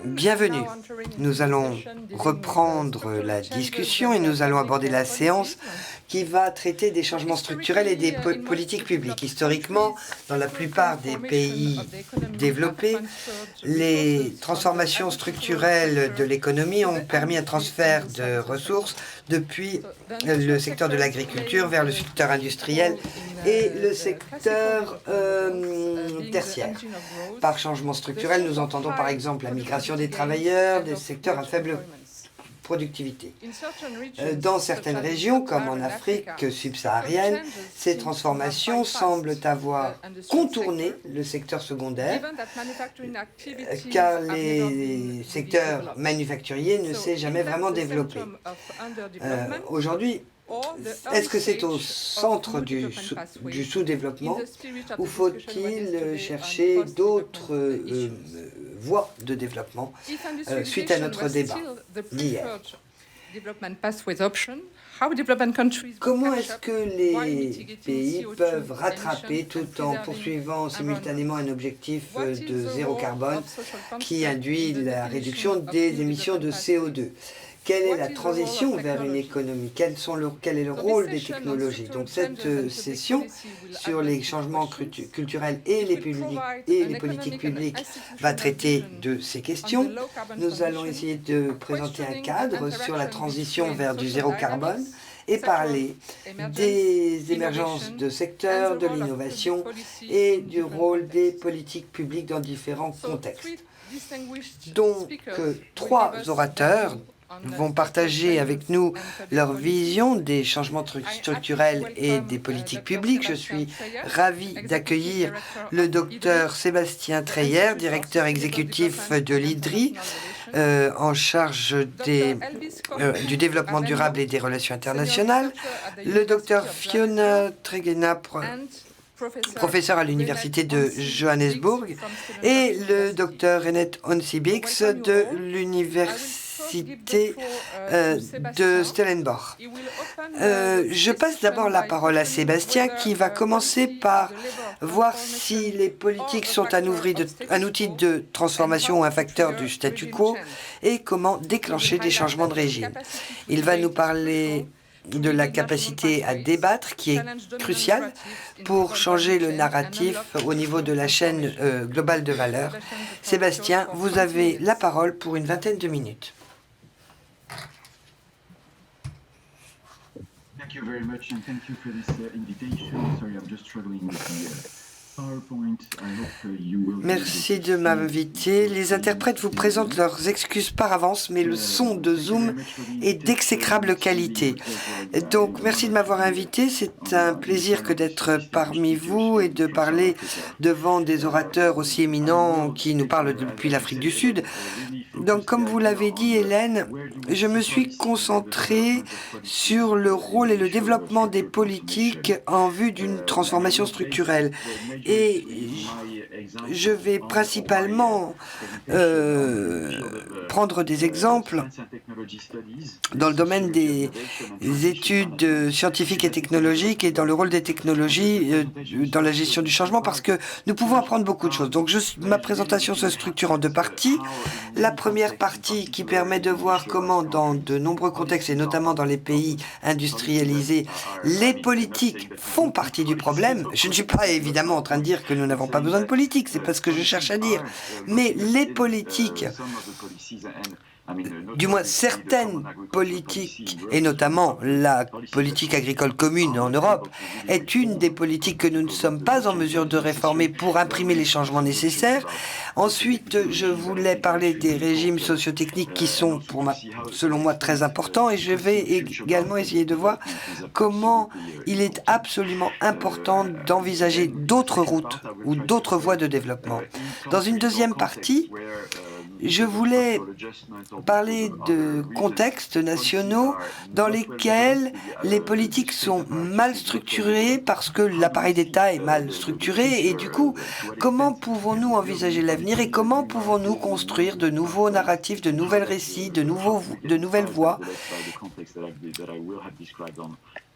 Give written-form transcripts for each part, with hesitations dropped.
Bienvenue. Nous allons reprendre la discussion et nous allons aborder la séance qui va traiter des changements structurels et des politiques publiques. Historiquement, dans la plupart des pays développés, les transformations structurelles de l'économie ont permis un transfert de ressources depuis le secteur de l'agriculture vers le secteur industriel et le secteur tertiaire. Par changement structurel, nous entendons par exemple la migration des travailleurs des secteurs à faible productivité. Dans certaines régions, comme en Afrique subsaharienne, ces transformations semblent avoir contourné le secteur secondaire, car les secteurs manufacturiers ne s'est jamais vraiment développé. Aujourd'hui, est-ce que c'est au centre du sous-dévelolement ou faut-il chercher d'autres voies de développement suite à notre débat d'hier? Comment est-ce que les pays peuvent rattraper tout en poursuivant simultanément un objectif de zéro carbone qui induit la réduction des émissions de CO2? Quelle est la transition vers une économie? Quel est le rôle des technologies? Donc cette session sur les changements culturels et les politiques publiques va traiter de ces questions. Nous allons essayer de présenter un cadre sur la transition vers du zéro carbone et parler des émergences de secteurs, de l'innovation et du rôle des politiques publiques dans différents contextes. Donc, trois orateurs vont partager avec nous leur vision des changements structurels et des politiques publiques. Je suis ravi d'accueillir le docteur Sébastien Treyer, directeur exécutif de l'IDRI, en charge du développement durable et des relations internationales, le docteur Fiona Tregena, professeur à l'université de Johannesburg, et le docteur Renette Onsibix de l'université de Stellenbosch. Je passe d'abord la parole à Sébastien qui va commencer par voir si les politiques sont un outil de transformation ou un facteur du statu quo et comment déclencher des changements de régime. Il va nous parler de la capacité à débattre qui est cruciale pour changer le narratif au niveau de la chaîne globale de valeur. Sébastien, vous avez la parole pour une vingtaine de minutes. Thank you very much and thank you for this invitation. Sorry, I'm just struggling with the PowerPoint. I hope you will. Merci de m'inviter. Les interprètes vous présentent leurs excuses par avance, mais le son de Zoom est d'exécrable qualité. Donc, merci de m'avoir invité. C'est un plaisir que d'être parmi vous et de parler devant des orateurs aussi éminents qui nous parlent depuis l'Afrique du Sud. Donc, comme vous l'avez dit, Hélène, je me suis concentrée sur le rôle et le développement des politiques en vue d'une transformation structurelle. Et je vais principalement prendre des exemples dans le domaine des études scientifiques et technologiques et dans le rôle des technologies dans la gestion du changement parce que nous pouvons apprendre beaucoup de choses. Donc ma présentation se structure en deux parties. La première partie qui permet de voir comment dans de nombreux contextes et notamment dans les pays industrialisés, les politiques font partie du problème. Je ne suis pas évidemment en train de dire que nous n'avons pas besoin de politique, c'est pas ce que je cherche à dire. Mais les politiques, du moins certaines politiques, et notamment la politique agricole commune en Europe, est une des politiques que nous ne sommes pas en mesure de réformer pour imprimer les changements nécessaires. Ensuite, je voulais parler des régimes sociotechniques qui sont, selon moi, très importants, et je vais également essayer de voir comment il est absolument important d'envisager d'autres routes ou d'autres voies de développement. Dans une deuxième partie, je voulais parler de contextes nationaux dans lesquels les politiques sont mal structurées parce que l'appareil d'État est mal structuré et du coup, comment pouvons-nous envisager l'avenir et comment pouvons-nous construire de nouveaux narratifs, de nouvelles récits, de nouvelles voies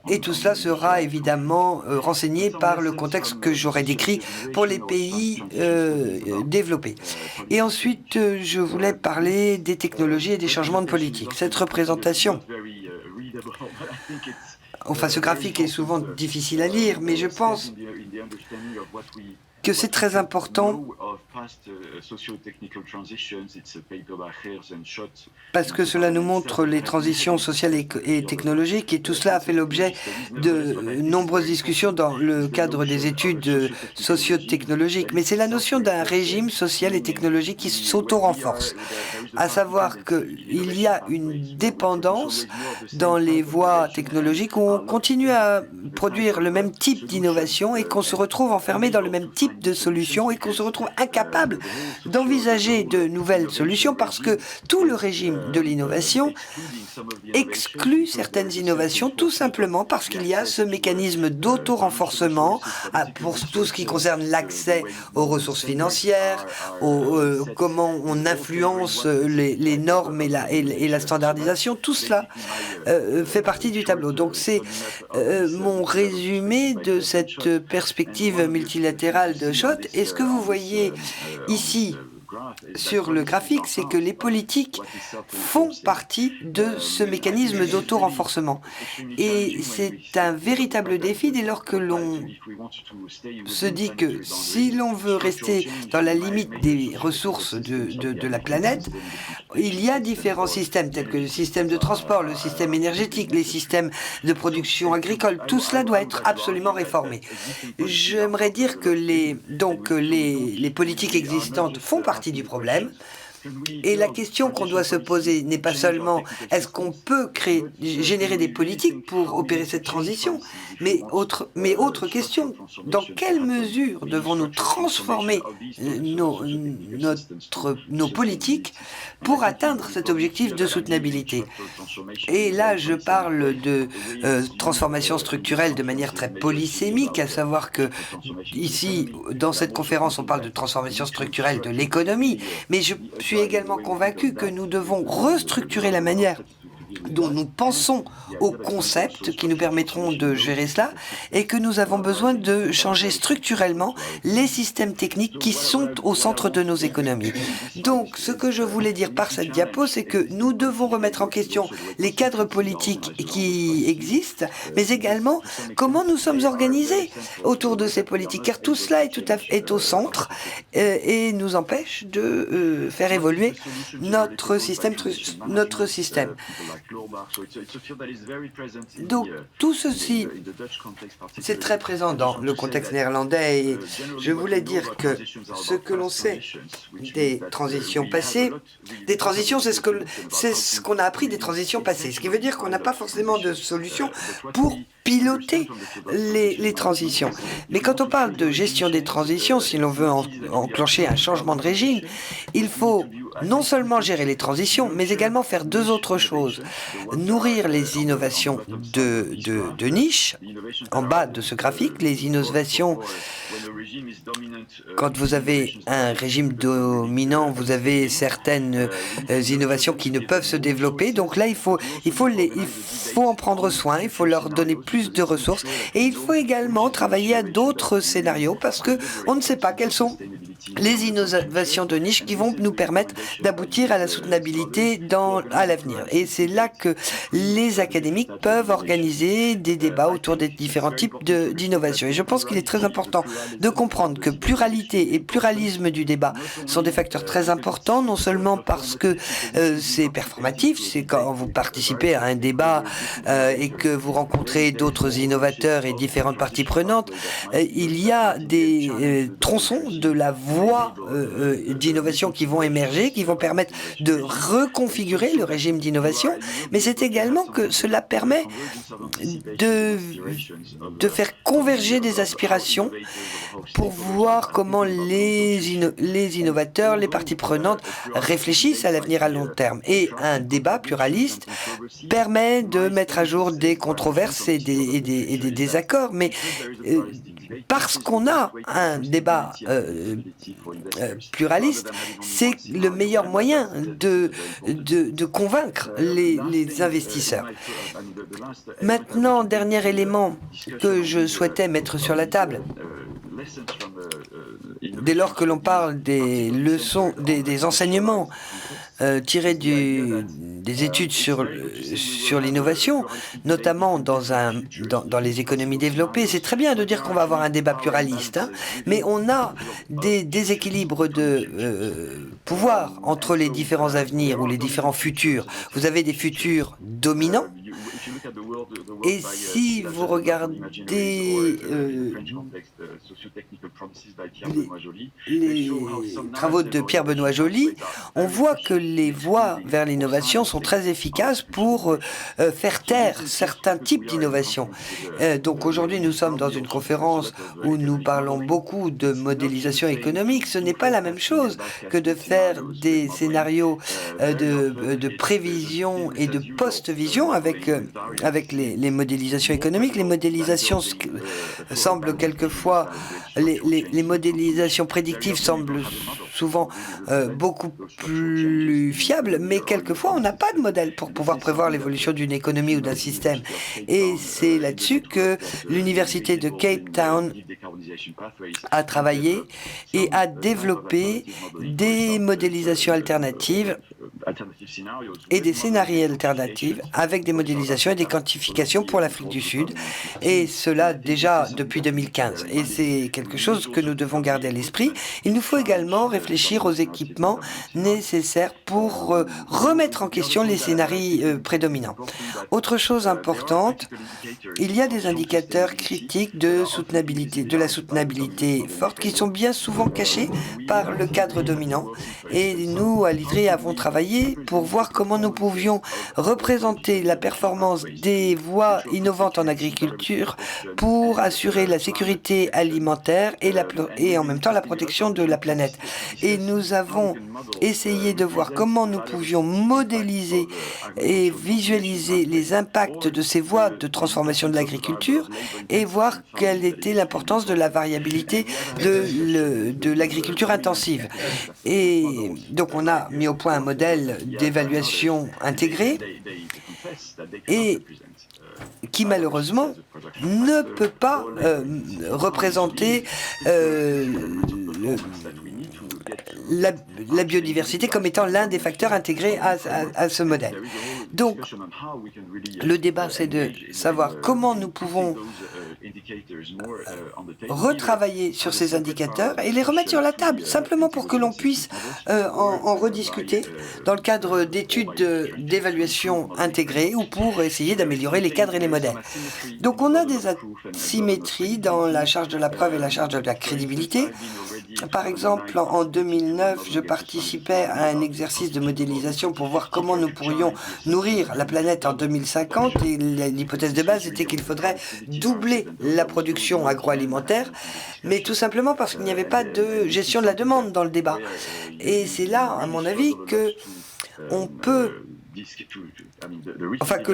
Et tout cela sera évidemment renseigné par le contexte que j'aurais décrit pour les pays développés. Et ensuite, je voulais parler des technologies et des changements de politique. Cette représentation, enfin ce graphique est souvent difficile à lire, mais je pense que c'est très important parce que cela nous montre les transitions sociales et technologiques et tout cela a fait l'objet de nombreuses discussions dans le cadre des études socio-technologiques. Mais c'est la notion d'un régime social et technologique qui s'auto-renforce, à savoir qu'il y a une dépendance dans les voies technologiques où on continue à produire le même type d'innovation et qu'on se retrouve enfermé dans le même type de solutions et qu'on se retrouve incapable d'envisager de nouvelles solutions parce que tout le régime de l'innovation exclut certaines innovations tout simplement parce qu'il y a ce mécanisme d'auto-renforcement pour tout ce qui concerne l'accès aux ressources financières, comment on influence les normes et la standardisation. Tout cela fait partie du tableau. Donc c'est mon résumé de cette perspective multilatérale de Schott. Et ce que vous voyez ici sur le graphique, c'est que les politiques font partie de ce mécanisme d'auto-renforcement. Et c'est un véritable défi dès lors que l'on se dit que si l'on veut rester dans la limite des ressources de la planète, il y a différents systèmes tels que le système de transport, le système énergétique, les systèmes de production agricole. Tout cela doit être absolument réformé. J'aimerais dire que les politiques existantes font partie du problème. Et la question qu'on doit se poser n'est pas seulement est-ce qu'on peut générer des politiques pour opérer cette transition, mais autre question, dans quelle mesure devons-nous transformer nos politiques pour atteindre cet objectif de soutenabilité? Et là, je parle de transformation structurelle de manière très polysémique, à savoir que ici, dans cette conférence, on parle de transformation structurelle de l'économie, mais je suis également convaincu que nous devons restructurer la manière dont nous pensons aux concepts qui nous permettront de gérer cela et que nous avons besoin de changer structurellement les systèmes techniques qui sont au centre de nos économies. Donc, ce que je voulais dire par cette diapo, c'est que nous devons remettre en question les cadres politiques qui existent, mais également comment nous sommes organisés autour de ces politiques, car tout cela est au centre et nous empêche de faire évoluer notre système. Donc, tout ceci, c'est très présent dans le contexte néerlandais et je voulais dire que ce que l'on sait des transitions passées, c'est ce qu'on a appris des transitions passées, ce qui veut dire qu'on n'a pas forcément de solution pour piloter les transitions. Mais quand on parle de gestion des transitions, si l'on veut enclencher un changement de régime, il faut non seulement gérer les transitions, mais également faire deux autres choses. Nourrir les innovations de niche, en bas de ce graphique, les innovations, quand vous avez un régime dominant, vous avez certaines innovations qui ne peuvent se développer. Donc là, il faut en prendre soin, il faut leur donner plus de ressources et il faut également travailler à d'autres scénarios parce que on ne sait pas quelles sont les innovations de niche qui vont nous permettre d'aboutir à la soutenabilité à l'avenir. Et c'est là que les académiques peuvent organiser des débats autour des différents types d'innovations. Et je pense qu'il est très important de comprendre que pluralité et pluralisme du débat sont des facteurs très importants, non seulement parce que c'est performatif, c'est quand vous participez à un débat et que vous rencontrez d'autres innovateurs et différentes parties prenantes, il y a des tronçons de la voie d'innovation qui vont émerger, qui vont permettre de reconfigurer le régime d'innovation, mais c'est également que cela permet de faire converger des aspirations pour voir comment les innovateurs, les parties prenantes réfléchissent à l'avenir à long terme. Et un débat pluraliste permet de mettre à jour des controverses et des désaccords, mais parce qu'on a un débat pluraliste, c'est le meilleur moyen de convaincre les investisseurs. Maintenant, dernier élément que je souhaitais mettre sur la table, dès lors que l'on parle des leçons, des enseignements tirés des études sur l'innovation, notamment dans les économies développées, c'est très bien de dire qu'on va avoir un débat pluraliste, hein, mais on a des déséquilibres de pouvoir entre les différents avenirs ou les différents futurs. Vous avez des futurs dominants, et si vous regardez les travaux de Pierre-Benoît Joly, on voit que les voies vers l'innovation sont très efficaces pour faire taire certains types d'innovation. Donc aujourd'hui, nous sommes dans une conférence où nous parlons beaucoup de modélisation économique. Ce n'est pas la même chose que de faire des scénarios de prévision et de post-vision avec les modélisations économiques. Les modélisations semblent quelquefois, les modélisations prédictives semblent souvent beaucoup plus fiables, mais quelquefois on n'a pas de modèle pour pouvoir prévoir l'évolution d'une économie ou d'un système. Et c'est là-dessus que l'université de Cape Town a travaillé et a développé des modélisations alternatives et des scénarios alternatifs avec des modélisations et des quantifications pour l'Afrique du Sud, et cela déjà depuis 2015. Et c'est quelque chose que nous devons garder à l'esprit. Il nous faut également réfléchir aux équipements nécessaires pour remettre en question les scénarios prédominants. Autre chose importante, il y a des indicateurs critiques de la soutenabilité forte qui sont bien souvent cachés par le cadre dominant. Et nous, à l'IDRI, avons travaillé pour voir comment nous pouvions représenter la performance des voies innovantes en agriculture pour assurer la sécurité alimentaire et en même temps la protection de la planète. Et nous avons essayé de voir comment nous pouvions modéliser et visualiser les impacts de ces voies de transformation de l'agriculture et voir quelle était l'importance de la variabilité de l'agriculture intensive. Et donc on a mis au point un modèle d'évaluation intégrée et qui malheureusement ne peut pas représenter la biodiversité comme étant l'un des facteurs intégrés à ce modèle. Donc, le débat, c'est de savoir comment nous pouvons retravailler sur ces indicateurs et les remettre sur la table, simplement pour que l'on puisse en rediscuter dans le cadre d'études d'évaluation intégrée ou pour essayer d'améliorer les cadres et les modèles. Donc on a des asymétries dans la charge de la preuve et la charge de la crédibilité. Par exemple, en 2009, je participais à un exercice de modélisation pour voir comment nous pourrions nourrir la planète en 2050 et l'hypothèse de base était qu'il faudrait doubler la production agroalimentaire, mais tout simplement parce qu'il n'y avait pas de gestion de la demande dans le débat. Et c'est là, à mon avis, que on peut... Enfin, que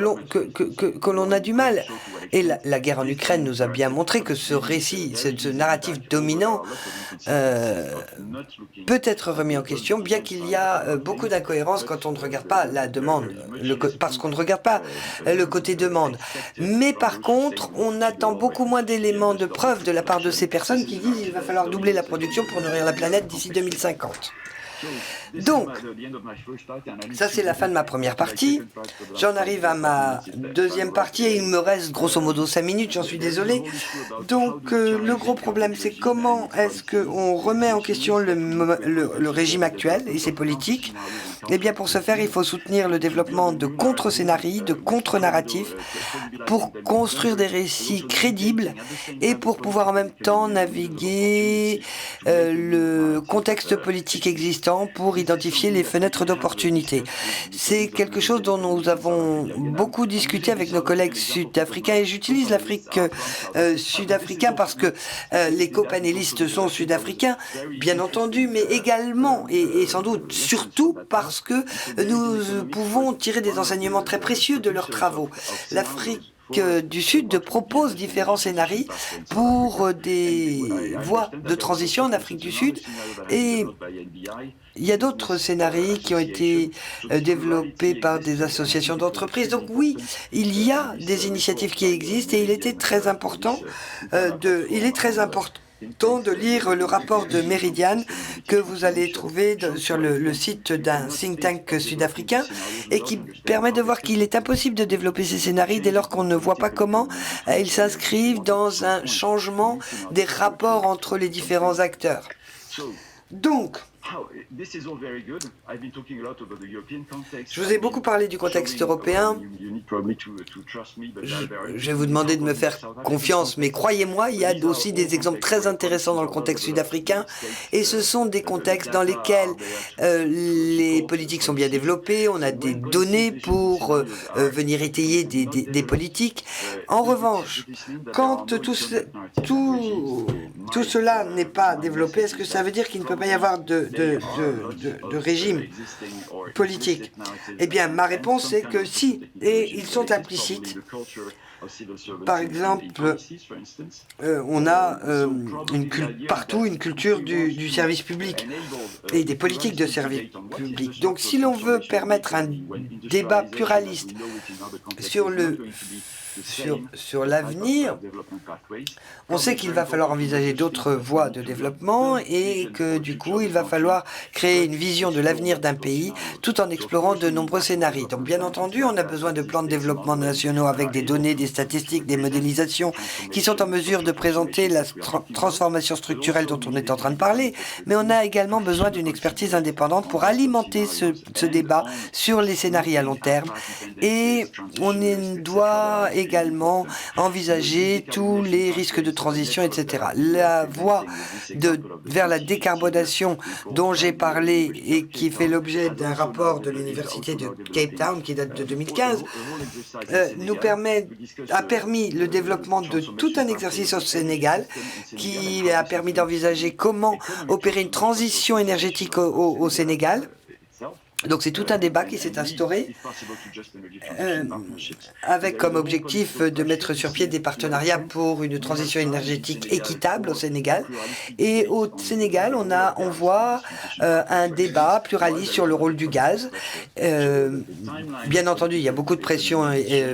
l'on a du mal. Et la guerre en Ukraine nous a bien montré que ce récit, ce narratif dominant peut être remis en question, bien qu'il y a beaucoup d'incohérences quand on ne regarde pas la demande, parce qu'on ne regarde pas le côté demande. Mais par contre, on attend beaucoup moins d'éléments de preuve de la part de ces personnes qui disent qu'il va falloir doubler la production pour nourrir la planète d'ici 2050. Donc, ça c'est la fin de ma première partie. J'en arrive à ma deuxième partie et il me reste grosso modo 5 minutes, j'en suis désolé. Donc, le gros problème, c'est comment est-ce qu'on remet en question le régime actuel et ses politiques. Eh bien, pour ce faire, il faut soutenir le développement de contre-scénarios, de contre-narratifs, pour construire des récits crédibles et pour pouvoir en même temps naviguer le contexte politique existant pour identifier les fenêtres d'opportunité. C'est quelque chose dont nous avons beaucoup discuté avec nos collègues sud-africains et j'utilise l'Afrique sud-africain parce que les copanélistes sont sud-africains, bien entendu, mais également et sans doute surtout parce que nous pouvons tirer des enseignements très précieux de leurs travaux. L'Afrique du Sud propose différents scénarios pour des voies de transition en Afrique du Sud, et il y a d'autres scénarios qui ont été développés par des associations d'entreprises. Donc oui, il y a des initiatives qui existent, et il est très important de lire le rapport de Meridian que vous allez trouver sur le site d'un think tank sud-africain, et qui permet de voir qu'il est impossible de développer ces scénarios dès lors qu'on ne voit pas comment ils s'inscrivent dans un changement des rapports entre les différents acteurs. Donc, je vous ai beaucoup parlé du contexte européen. Je vais vous demander de me faire confiance, mais croyez-moi, il y a aussi des exemples très intéressants dans le contexte sud-africain, et ce sont des contextes dans lesquels les politiques sont bien développées, on a des données pour venir étayer des politiques. En revanche, quand tout cela n'est pas développé, est-ce que ça veut dire qu'il ne peut pas y avoir de régime politique? Eh bien, ma réponse est que si, et ils sont implicites. Par exemple, on a partout une culture du service public et des politiques de service public. Donc, si l'on veut permettre un débat pluraliste sur l'avenir, on sait qu'il va falloir envisager d'autres voies de développement, et que du coup, il va falloir créer une vision de l'avenir d'un pays tout en explorant de nombreux scénarios. Donc, bien entendu, on a besoin de plans de développement nationaux avec des données, des statistiques, des modélisations qui sont en mesure de présenter la transformation structurelle dont on est en train de parler, mais on a également besoin d'une expertise indépendante pour alimenter ce débat sur les scénarios à long terme, et on doit également envisager tous les risques de transition, etc. La voie vers la décarbonation dont j'ai parlé et qui fait l'objet d'un rapport de l'Université de Cape Town qui date de 2015 a permis le développement de tout un exercice au Sénégal, qui a permis d'envisager comment opérer une transition énergétique au Sénégal. Donc c'est tout un débat qui s'est instauré avec comme objectif de mettre sur pied des partenariats pour une transition énergétique équitable au Sénégal. Et au Sénégal, on voit un débat pluraliste sur le rôle du gaz. Bien entendu, il y a beaucoup de pression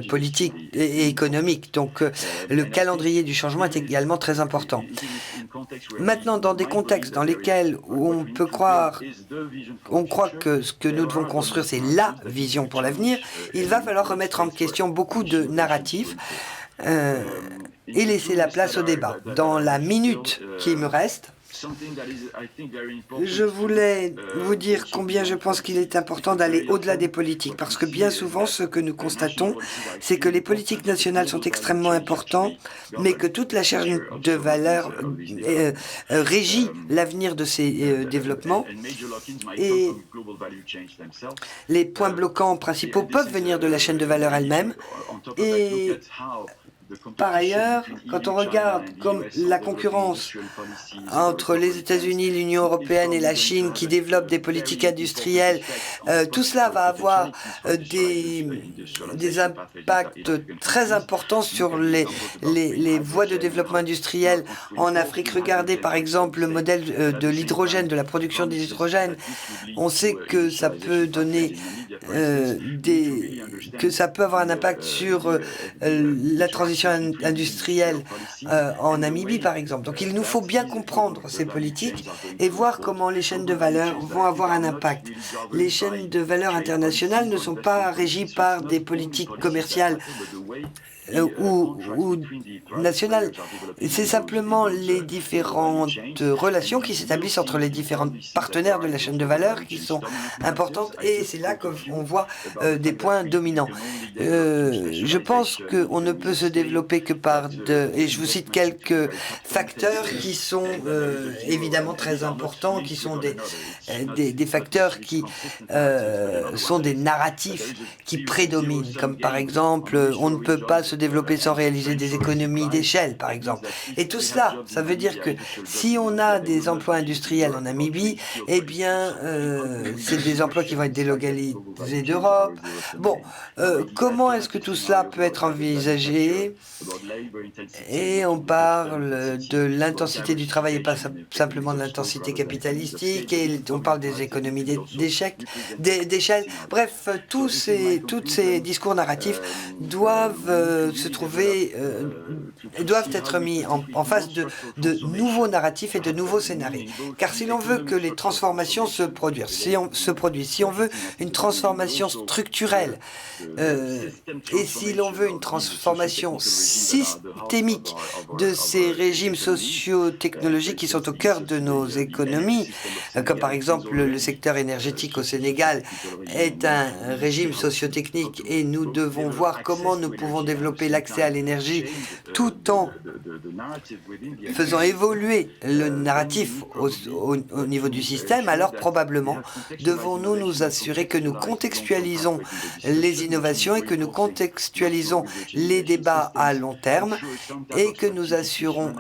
politique et économique, donc le calendrier du changement est également très important. Maintenant, dans des contextes dans lesquels on croit que ce que nous devons construire, c'est la vision pour l'avenir, il va falloir remettre en question beaucoup de narratifs et laisser la place au débat. Dans la minute qui me reste, je voulais vous dire combien je pense qu'il est important d'aller au-delà des politiques, parce que bien souvent, ce que nous constatons, c'est que les politiques nationales sont extrêmement importantes, mais que toute la chaîne de valeur régit l'avenir de ces développements, et les points bloquants principaux peuvent venir de la chaîne de valeur elle-même. Et par ailleurs, quand on regarde comme la concurrence entre les États-Unis, l'Union européenne et la Chine qui développent des politiques industrielles, tout cela va avoir des impacts très importants sur les voies de développement industriel en Afrique. Regardez par exemple le modèle de l'hydrogène, de la production d'hydrogène. On sait que ça peut donner que ça peut avoir un impact sur la transition industrielle en Namibie, par exemple. Donc il nous faut bien comprendre ces politiques et voir comment les chaînes de valeur vont avoir un impact. Les chaînes de valeur internationales ne sont pas régies par des politiques commerciales ou nationales. C'est simplement les différentes relations qui s'établissent entre les différents partenaires de la chaîne de valeur qui sont importantes, et c'est là qu'on voit des points dominants. Je pense qu'on ne peut se développer que par et je vous cite quelques facteurs qui sont évidemment très importants, qui sont des facteurs qui sont des narratifs qui prédominent, comme par exemple, on ne peut pas se développer sans réaliser des économies d'échelle, par exemple. Et tout cela, ça veut dire que si on a des emplois industriels en Namibie, eh bien, c'est des emplois qui vont être délocalisés d'Europe. Bon, comment est-ce que tout cela peut être envisagé? Et on parle de l'intensité du travail et pas simplement de l'intensité capitalistique, et on parle des économies d'échelle. Bref, toutes ces discours narratifs doivent doivent être mis en face de nouveaux narratifs et de nouveaux scénarios. Car si l'on veut que les transformations se produisent, si on veut une transformation structurelle, et si l'on veut une transformation systémique de ces régimes socio-technologiques qui sont au cœur de nos économies, comme par exemple le secteur énergétique au Sénégal est un régime socio-technique et nous devons voir comment nous pouvons développer l'accès à l'énergie tout en faisant évoluer le narratif au niveau du système, alors probablement devons-nous nous assurer que nous contextualisons les innovations et que nous contextualisons les débats à long terme et que nous assurons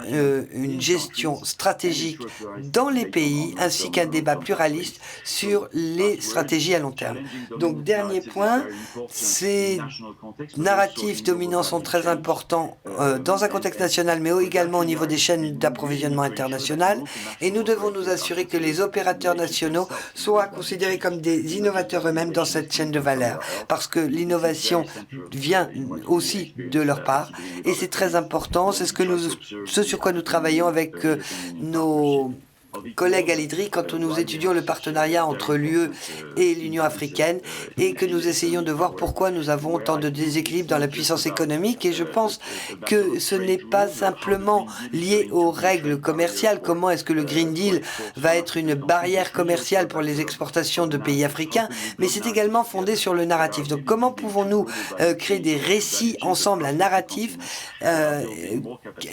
une gestion stratégique dans les pays ainsi qu'un débat pluraliste sur les stratégies à long terme. Donc, dernier point, ces narratifs dominants sont très importants dans un contexte national, mais également au niveau des chaînes d'approvisionnement internationales. Et nous devons nous assurer que les opérateurs nationaux soient considérés comme des innovateurs eux-mêmes dans cette chaîne de valeur, parce que l'innovation vient aussi de leur part. Et c'est très important, c'est ce sur quoi nous travaillons avec nos collègues à l'IDRI quand nous étudions le partenariat entre l'UE et l'Union africaine et que nous essayons de voir pourquoi nous avons tant de déséquilibre dans la puissance économique. Et je pense que ce n'est pas simplement lié aux règles commerciales. Comment est-ce que le Green Deal va être une barrière commerciale pour les exportations de pays africains, mais c'est également fondé sur le narratif. Donc comment pouvons-nous créer des récits ensemble, un narratif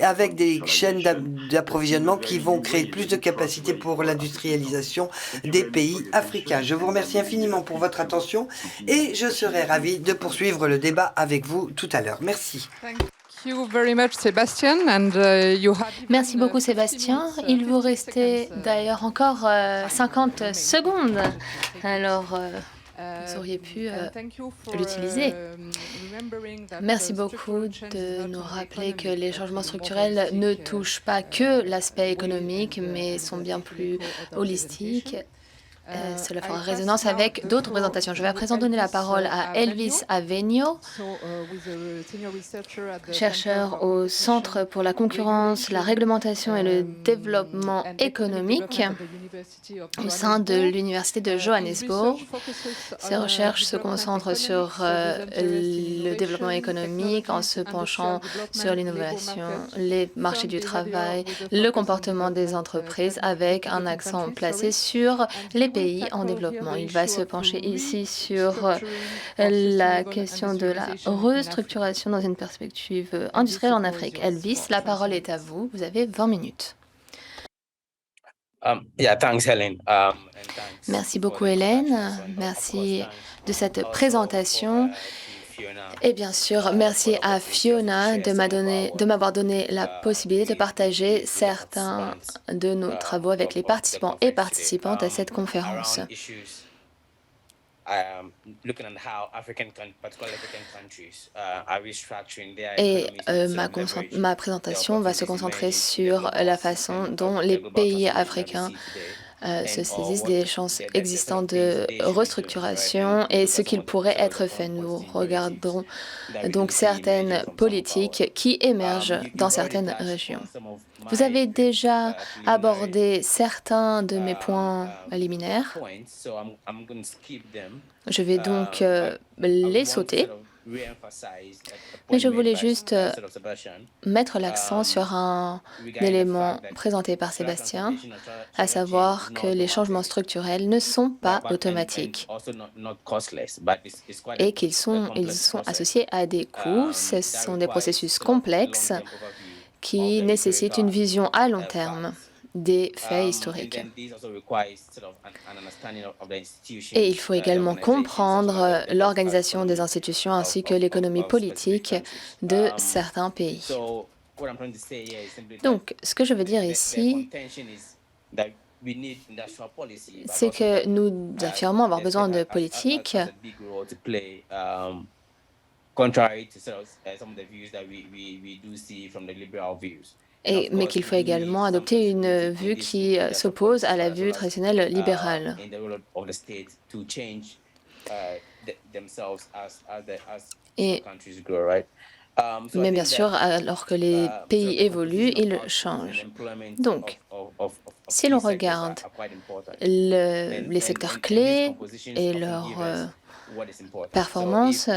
avec des chaînes d'approvisionnement qui vont créer plus de capacités pour l'industrialisation des pays africains. Je vous remercie infiniment pour votre attention et je serai ravi de poursuivre le débat avec vous tout à l'heure. Merci. Merci beaucoup, Sébastien. Il vous restait d'ailleurs encore 50 secondes. Alors, vous auriez pu l'utiliser. Merci beaucoup de nous rappeler que les changements structurels ne touchent pas que l'aspect économique, mais sont bien plus holistiques. Cela fera résonance avec d'autres présentations. Je vais à présent donner la parole à Elvis Avenio, chercheur au Centre pour la concurrence, la réglementation et le développement économique au sein de l'Université de Johannesburg. Ses recherches se concentrent sur le développement économique en se penchant sur l'innovation, les marchés du travail, le comportement des entreprises avec un accent placé sur les pays en développement. Il va se pencher ici sur la question de la restructuration dans une perspective industrielle en Afrique. Elvis, la parole est à vous. Vous avez 20 minutes. Merci beaucoup, Hélène. Merci de cette présentation. Et bien sûr, merci à Fiona de m'avoir donné la possibilité de partager certains de nos travaux avec les participants et participantes à cette conférence. Et ma présentation va se concentrer sur la façon dont les pays africains se saisissent des chances existantes de restructuration et ce qu'il pourrait être fait. Nous regardons donc certaines politiques qui émergent dans certaines régions. Vous avez déjà abordé certains de mes points liminaires. Je vais donc les sauter. Mais je voulais juste mettre l'accent sur un élément présenté par Sébastien, à savoir que les changements structurels ne sont pas automatiques et qu'ils sont associés à des coûts. Ce sont des processus complexes qui nécessitent une vision à long terme. des faits historiques. Et il faut également comprendre l'organisation des institutions ainsi que l'économie politique de certains pays. Donc, ce que je veux dire ici, c'est que nous affirmons avoir besoin de politiques mais qu'il faut également adopter une vue qui s'oppose à la vue traditionnelle libérale. Mais bien sûr, alors que les pays évoluent, ils changent. Donc, si l'on regarde les secteurs clés et leur performance,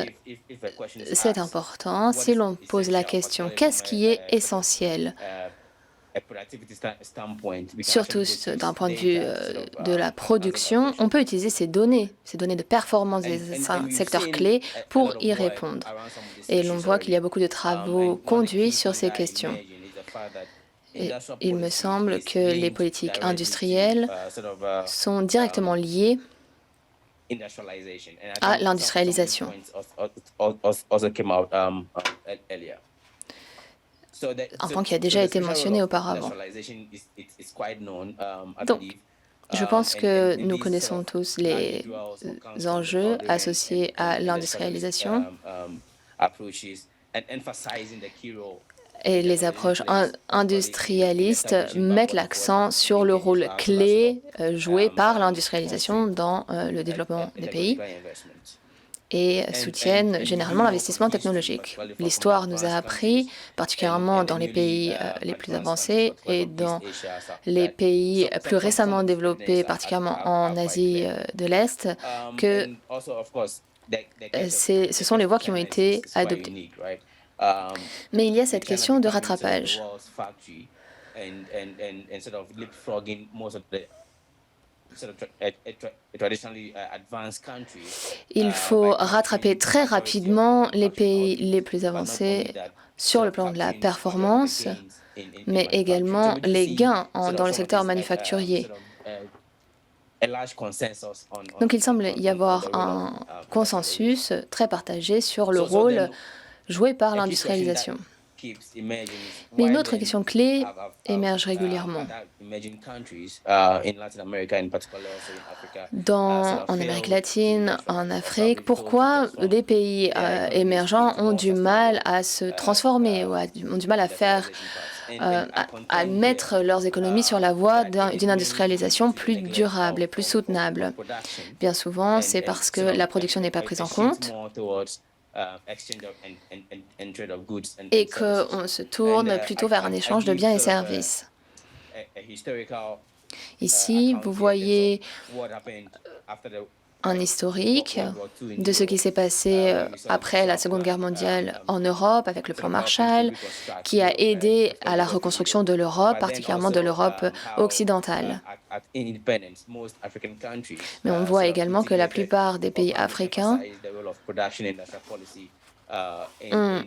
c'est important. Si l'on pose la question, qu'est-ce qui est essentiel? Surtout d'un point de vue de la production, on peut utiliser ces données de performance des secteurs clés pour y répondre. Et l'on voit qu'il y a beaucoup de travaux conduits sur ces questions. Et il me semble que les politiques industrielles sont directement liées à l'industrialisation. Un point qui a déjà été mentionné auparavant. Donc, je pense que nous connaissons tous les enjeux associés à l'industrialisation et les approches industrialistes mettent l'accent sur le rôle clé joué par l'industrialisation dans le développement des pays et soutiennent généralement l'investissement technologique. L'histoire nous a appris, particulièrement dans les pays les plus avancés et dans les pays plus récemment développés, particulièrement en Asie de l'Est, que ce sont les voies qui ont été adoptées. Mais il y a cette question de rattrapage. Il faut rattraper très rapidement les pays les plus avancés sur le plan de la performance, mais également les gains dans le secteur manufacturier. Donc il semble y avoir un consensus très partagé sur le rôle joué par l'industrialisation. Mais une autre question clé émerge régulièrement. En Amérique latine, en Afrique, pourquoi des pays émergents ont du mal à se transformer ou ont du mal à mettre leurs économies sur la voie d'une industrialisation plus durable et plus soutenable? Bien souvent, c'est parce que la production n'est pas prise en compte et qu'on se tourne plutôt vers un échange de biens et services. Ici, vous voyez un historique de ce qui s'est passé après la Seconde Guerre mondiale en Europe avec le plan Marshall, qui a aidé à la reconstruction de l'Europe, particulièrement de l'Europe occidentale. Mais on voit également que la plupart des pays africains ont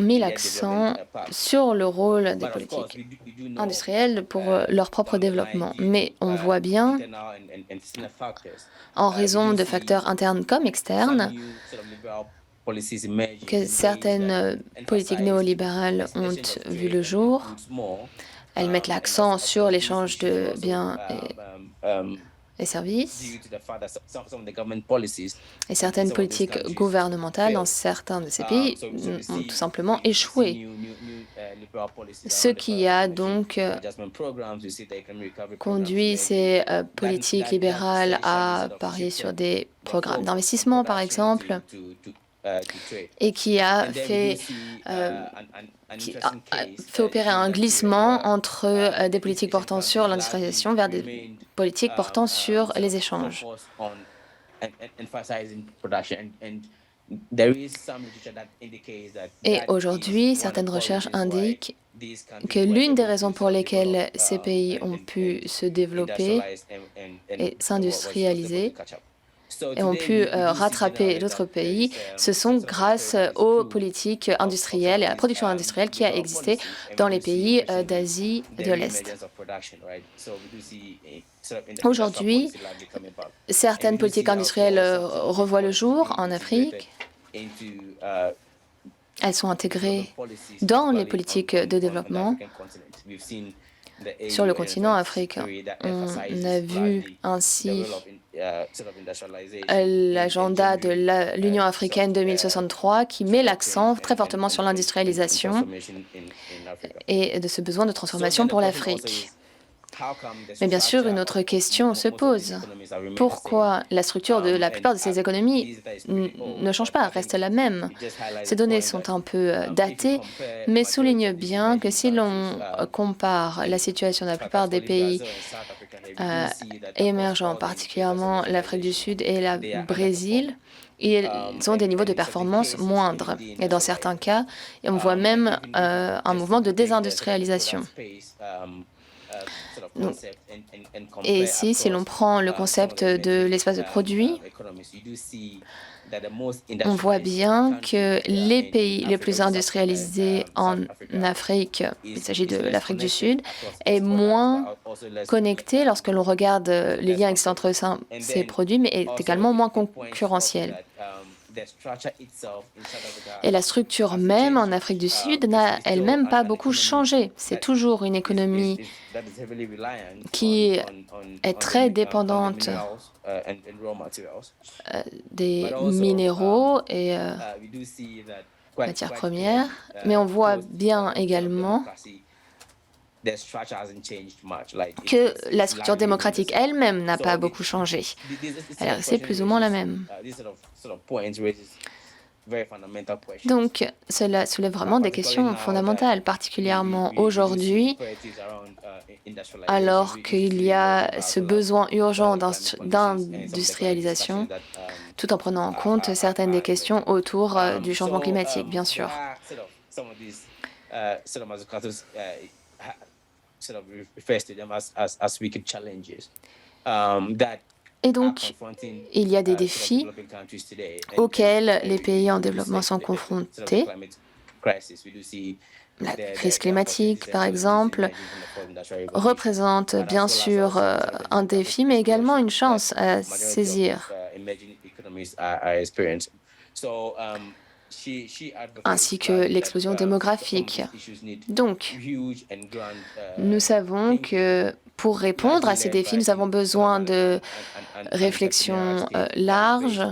mis l'accent sur le rôle des politiques industrielles pour leur propre développement. Mais on voit bien, en raison de facteurs internes comme externes, que certaines politiques néolibérales ont vu le jour. Elles mettent l'accent sur l'échange de biens et services. Et certaines politiques gouvernementales dans certains de ces pays ont tout simplement échoué. Ce qui a donc conduit ces politiques libérales à parier sur des programmes d'investissement, par exemple, et qui a fait opérer un glissement entre des politiques portant sur l'industrialisation vers des politiques portant sur les échanges. Et aujourd'hui, certaines recherches indiquent que l'une des raisons pour lesquelles ces pays ont pu se développer et s'industrialiser, et ont pu rattraper d'autres pays, ce sont grâce aux politiques industrielles et à la production industrielle qui a existé dans les pays d'Asie de l'Est. Aujourd'hui, certaines politiques industrielles revoient le jour en Afrique. Elles sont intégrées dans les politiques de développement sur le continent africain. On a vu ainsi l'agenda de l'Union africaine 2063 qui met l'accent très fortement sur l'industrialisation et de ce besoin de transformation pour l'Afrique. Mais bien sûr, une autre question se pose. Pourquoi la structure de la plupart de ces économies ne change pas, reste la même? Ces données sont un peu datées, mais soulignent bien que si l'on compare la situation de la plupart des pays émergents, particulièrement l'Afrique du Sud et le Brésil, ils ont des niveaux de performance moindres. Et dans certains cas, on voit même un mouvement de désindustrialisation. Donc, et ici, si l'on prend le concept de l'espace de produit, on voit bien que les pays les plus industrialisés en Afrique, il s'agit de l'Afrique du Sud, est moins connecté lorsque l'on regarde les liens existants entre ces produits, mais est également moins concurrentiel. Et la structure même en Afrique du Sud n'a elle-même pas beaucoup changé. C'est toujours une économie qui est très dépendante des minéraux et matières premières, mais on voit bien également que la structure démocratique elle-même n'a pas beaucoup changé. Elle est restée plus ou moins la même. Donc, cela soulève vraiment des questions fondamentales, particulièrement aujourd'hui, alors qu'il y a ce besoin urgent d'industrialisation, tout en prenant en compte certaines des questions autour du changement climatique, bien sûr. Et donc, il y a des défis auxquels les pays en développement sont confrontés. La crise climatique, par exemple, représente bien sûr un défi, mais également une chance à saisir, ainsi que l'explosion démographique. Donc, nous savons que pour répondre à ces défis, nous avons besoin de réflexions larges,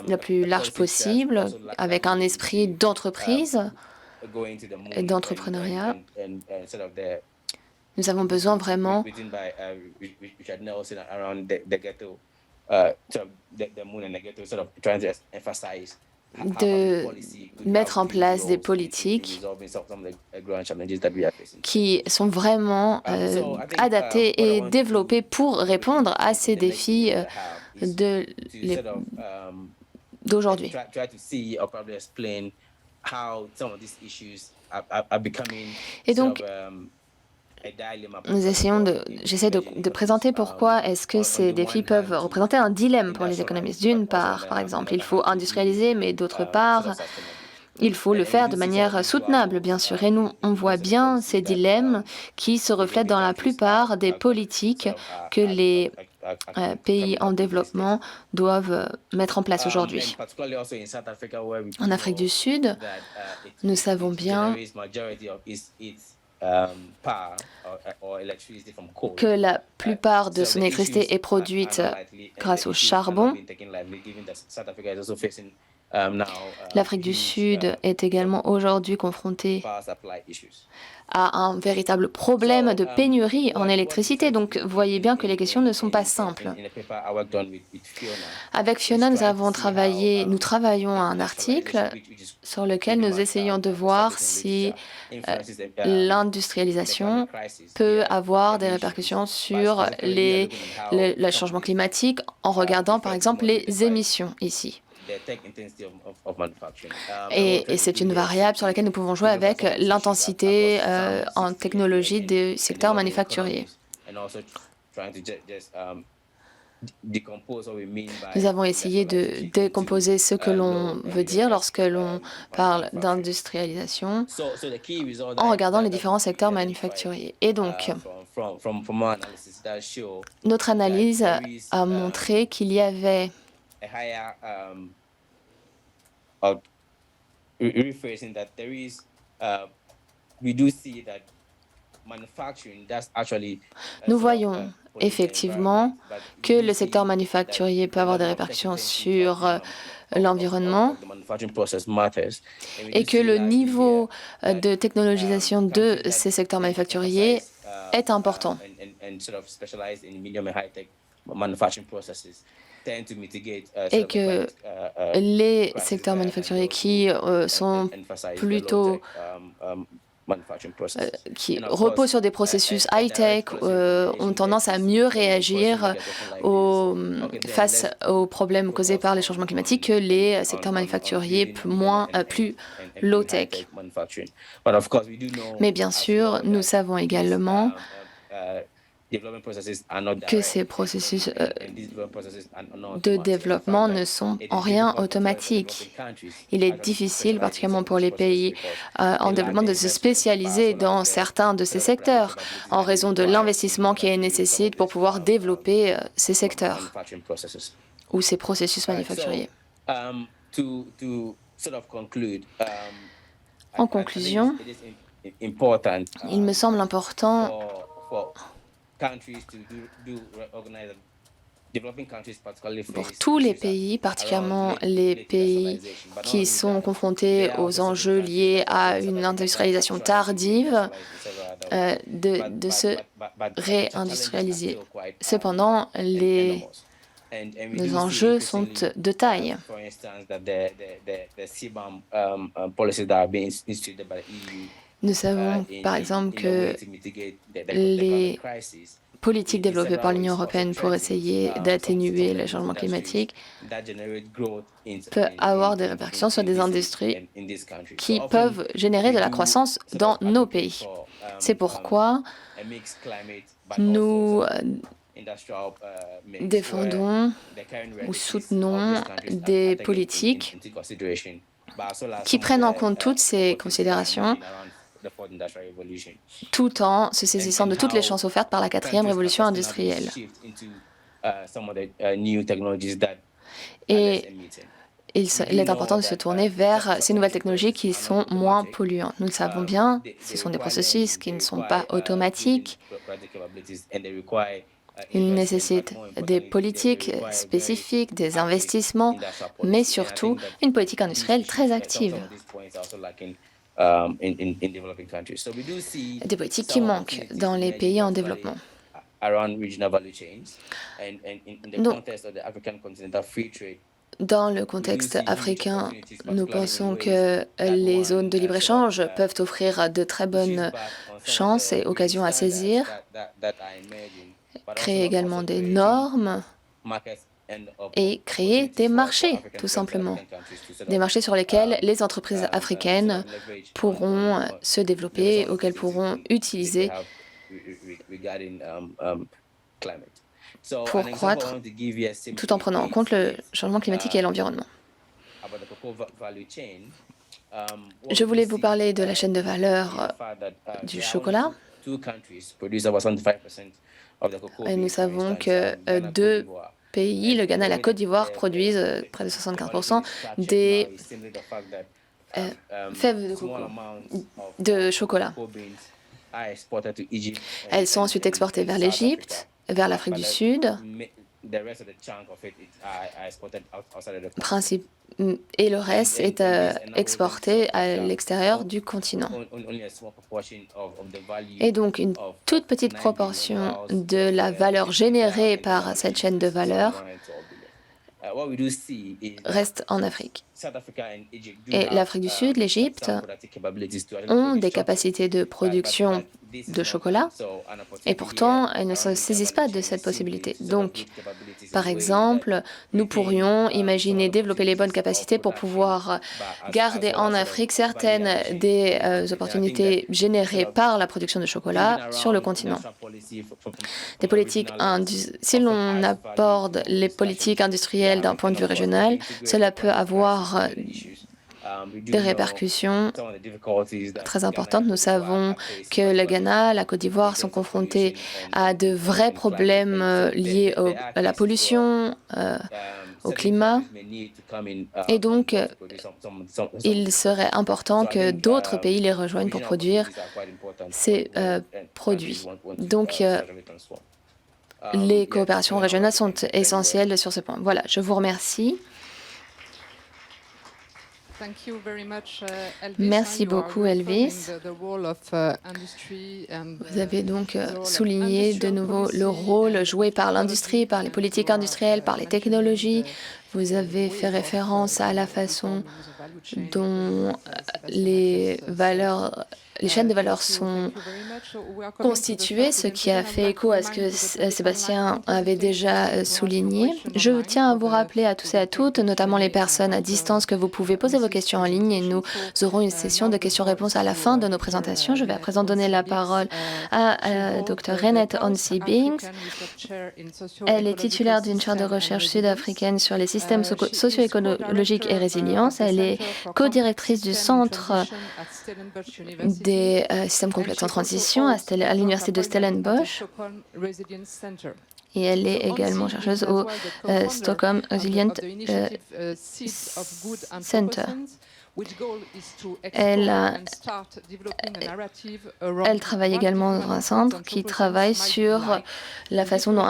la plus large possible, avec un esprit d'entreprise et d'entrepreneuriat. Nous avons besoin vraiment de mettre en place des politiques qui sont vraiment adaptées et développées pour répondre à ces défis d'aujourd'hui. Et donc, j'essaie de présenter pourquoi est-ce que ces défis peuvent représenter un dilemme pour les économistes. D'une part, par exemple, il faut industrialiser, mais d'autre part, il faut le faire de manière soutenable, bien sûr. Et nous, on voit bien ces dilemmes qui se reflètent dans la plupart des politiques que les pays en développement doivent mettre en place aujourd'hui. En Afrique du Sud, nous savons bien que la plupart de son électricité est produite grâce au charbon. L'Afrique du Sud est également aujourd'hui confrontée à un véritable problème de pénurie en électricité. Donc, vous voyez bien que les questions ne sont pas simples. Avec Fiona, nous travaillons à un article sur lequel nous essayons de voir si l'industrialisation peut avoir des répercussions sur le changement climatique en regardant, par exemple, les émissions ici. Et c'est une variable sur laquelle nous pouvons jouer avec l'intensité en technologie du secteur manufacturier. Nous avons essayé de décomposer ce que l'on veut dire lorsque l'on parle d'industrialisation en regardant les différents secteurs manufacturiers. Et donc, notre analyse a montré qu'il y avait nous voyons effectivement que le secteur manufacturier peut avoir des répercussions sur l'environnement et que le niveau de technologisation de ces secteurs manufacturiers est important. Et que les secteurs manufacturiers qui sont plutôt qui reposent sur des processus high-tech ont tendance à mieux réagir face aux problèmes causés par les changements climatiques que les secteurs manufacturiers plus low-tech. Mais bien sûr, nous savons également que ces processus de développement ne sont en rien automatiques. Il est difficile, particulièrement pour les pays en développement, de se spécialiser dans certains de ces secteurs en raison de l'investissement qui est nécessaire pour pouvoir développer ces secteurs ou ces processus manufacturiers. En conclusion, il me semble important pour tous les pays, particulièrement les pays qui sont confrontés aux enjeux liés à une industrialisation tardive, de se réindustrialiser. Cependant, les enjeux sont de taille. Nous savons, par exemple, que les politiques développées par l'Union européenne pour essayer d'atténuer le changement climatique peuvent avoir des répercussions sur des industries qui peuvent générer de la croissance dans nos pays. C'est pourquoi nous défendons ou soutenons des politiques qui prennent en compte toutes ces considérations tout en se saisissant de toutes les chances offertes par la quatrième révolution industrielle. Et il est important de se tourner vers ces nouvelles technologies qui sont moins polluantes. Nous le savons bien, ce sont des processus qui ne sont pas automatiques. Ils nécessitent des politiques spécifiques, des investissements, mais surtout une politique industrielle très active. Des politiques qui manquent dans les pays en développement. Donc, dans le contexte africain, nous pensons que les zones de libre-échange peuvent offrir de très bonnes chances et occasions à saisir, créer également des normes et créer des marchés, tout simplement. Des marchés sur lesquels les entreprises africaines pourront se développer, auxquels pourront utiliser pour croître, tout en prenant en compte le changement climatique et l'environnement. Je voulais vous parler de la chaîne de valeur du chocolat. Et nous savons que deux pays, le Ghana et la Côte d'Ivoire, produisent près de 75% des fèves de coco, de chocolat. Elles sont ensuite exportées vers l'Égypte, vers l'Afrique du Sud, et le reste est exporté à l'extérieur du continent. Et donc, une toute petite proportion de la valeur générée par cette chaîne de valeur reste en Afrique. Et l'Afrique du Sud, l'Égypte ont des capacités de production de chocolat et pourtant elles ne se saisissent pas de cette possibilité. Donc, par exemple, nous pourrions imaginer développer les bonnes capacités pour pouvoir garder en Afrique certaines des opportunités générées par la production de chocolat sur le continent. Des politiques si l'on aborde les politiques industrielles d'un point de vue régional, cela peut avoir des répercussions très importantes. Nous savons que le Ghana, la Côte d'Ivoire sont confrontés à de vrais problèmes liés à la pollution, au climat. Et donc, il serait important que d'autres pays les rejoignent pour produire ces produits. Donc, les coopérations régionales sont essentielles sur ce point. Voilà, je vous remercie. Merci beaucoup, Elvis. Vous avez donc souligné de nouveau le rôle joué par l'industrie, par les politiques industrielles, par les technologies. Vous avez fait référence à la façon dont les chaînes de valeur sont constituées, ce qui a fait écho à ce que Sébastien avait déjà souligné. Je tiens à vous rappeler à tous et à toutes, notamment les personnes à distance, que vous pouvez poser vos questions en ligne et nous aurons une session de questions-réponses à la fin de nos présentations. Je vais à présent donner la parole à Dr. Renette Onsi-Binks. Elle est titulaire d'une chaire de recherche sud-africaine sur les systèmes socio-écologiques et résilience. Elle est co-directrice du Centre des systèmes complexes en transition à l'université de Stellenbosch et elle est également chercheuse au Stockholm Resilient Center. Elle travaille également dans un centre qui travaille sur la façon dont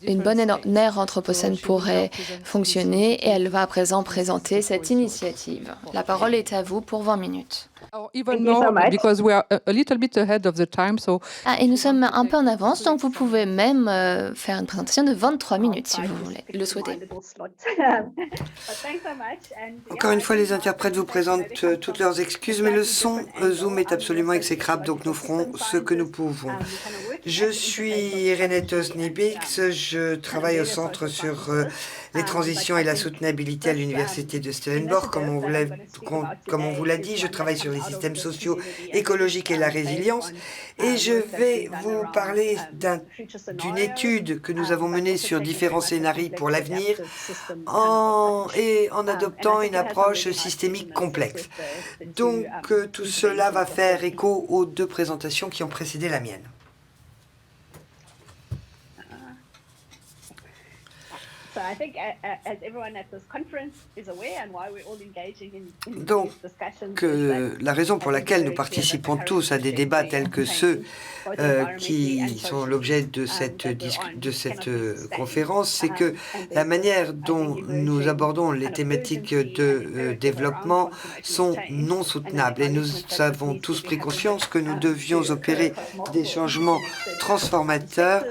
une bonne ère anthropocène pourrait fonctionner et elle va à présent présenter cette initiative. La parole est à vous pour 20 minutes. Et nous sommes un peu en avance, donc vous pouvez même faire une présentation de 23 minutes si vous le souhaitez. Encore une fois, les interprètes vous présentent toutes leurs excuses, mais le son Zoom est absolument exécrable, donc nous ferons ce que nous pouvons. Je suis Renette Onsi-Binks, je travaille au Centre sur les transitions et la soutenabilité à l'université de Stellenbosch. Comme on vous l'a dit, je travaille sur les systèmes sociaux, écologiques et la résilience. Et je vais vous parler d'une étude que nous avons menée sur différents scénarios pour l'avenir en adoptant une approche systémique complexe. Donc, tout cela va faire écho aux deux présentations qui ont précédé la mienne. Donc, la raison pour laquelle nous participons tous à des débats tels que ceux qui sont l'objet de cette conférence, c'est que la manière dont nous abordons les thématiques de développement sont non soutenables. Et nous avons tous pris conscience que nous devions opérer des changements transformateurs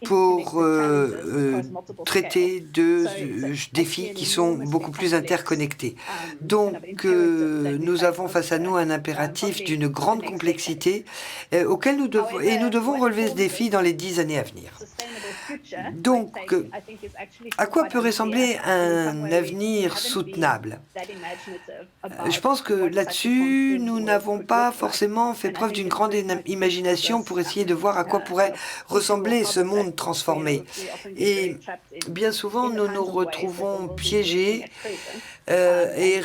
pour traiter de défis qui sont beaucoup plus interconnectés. Donc, nous avons face à nous un impératif d'une grande complexité auquel nous devons relever ce défi dans les 10 années à venir. Donc, à quoi peut ressembler un avenir soutenable? Je pense que là-dessus, nous n'avons pas forcément fait preuve d'une grande imagination pour essayer de voir à quoi pourrait ressembler ce monde transformé. Et bien souvent, nous nous retrouvons piégés et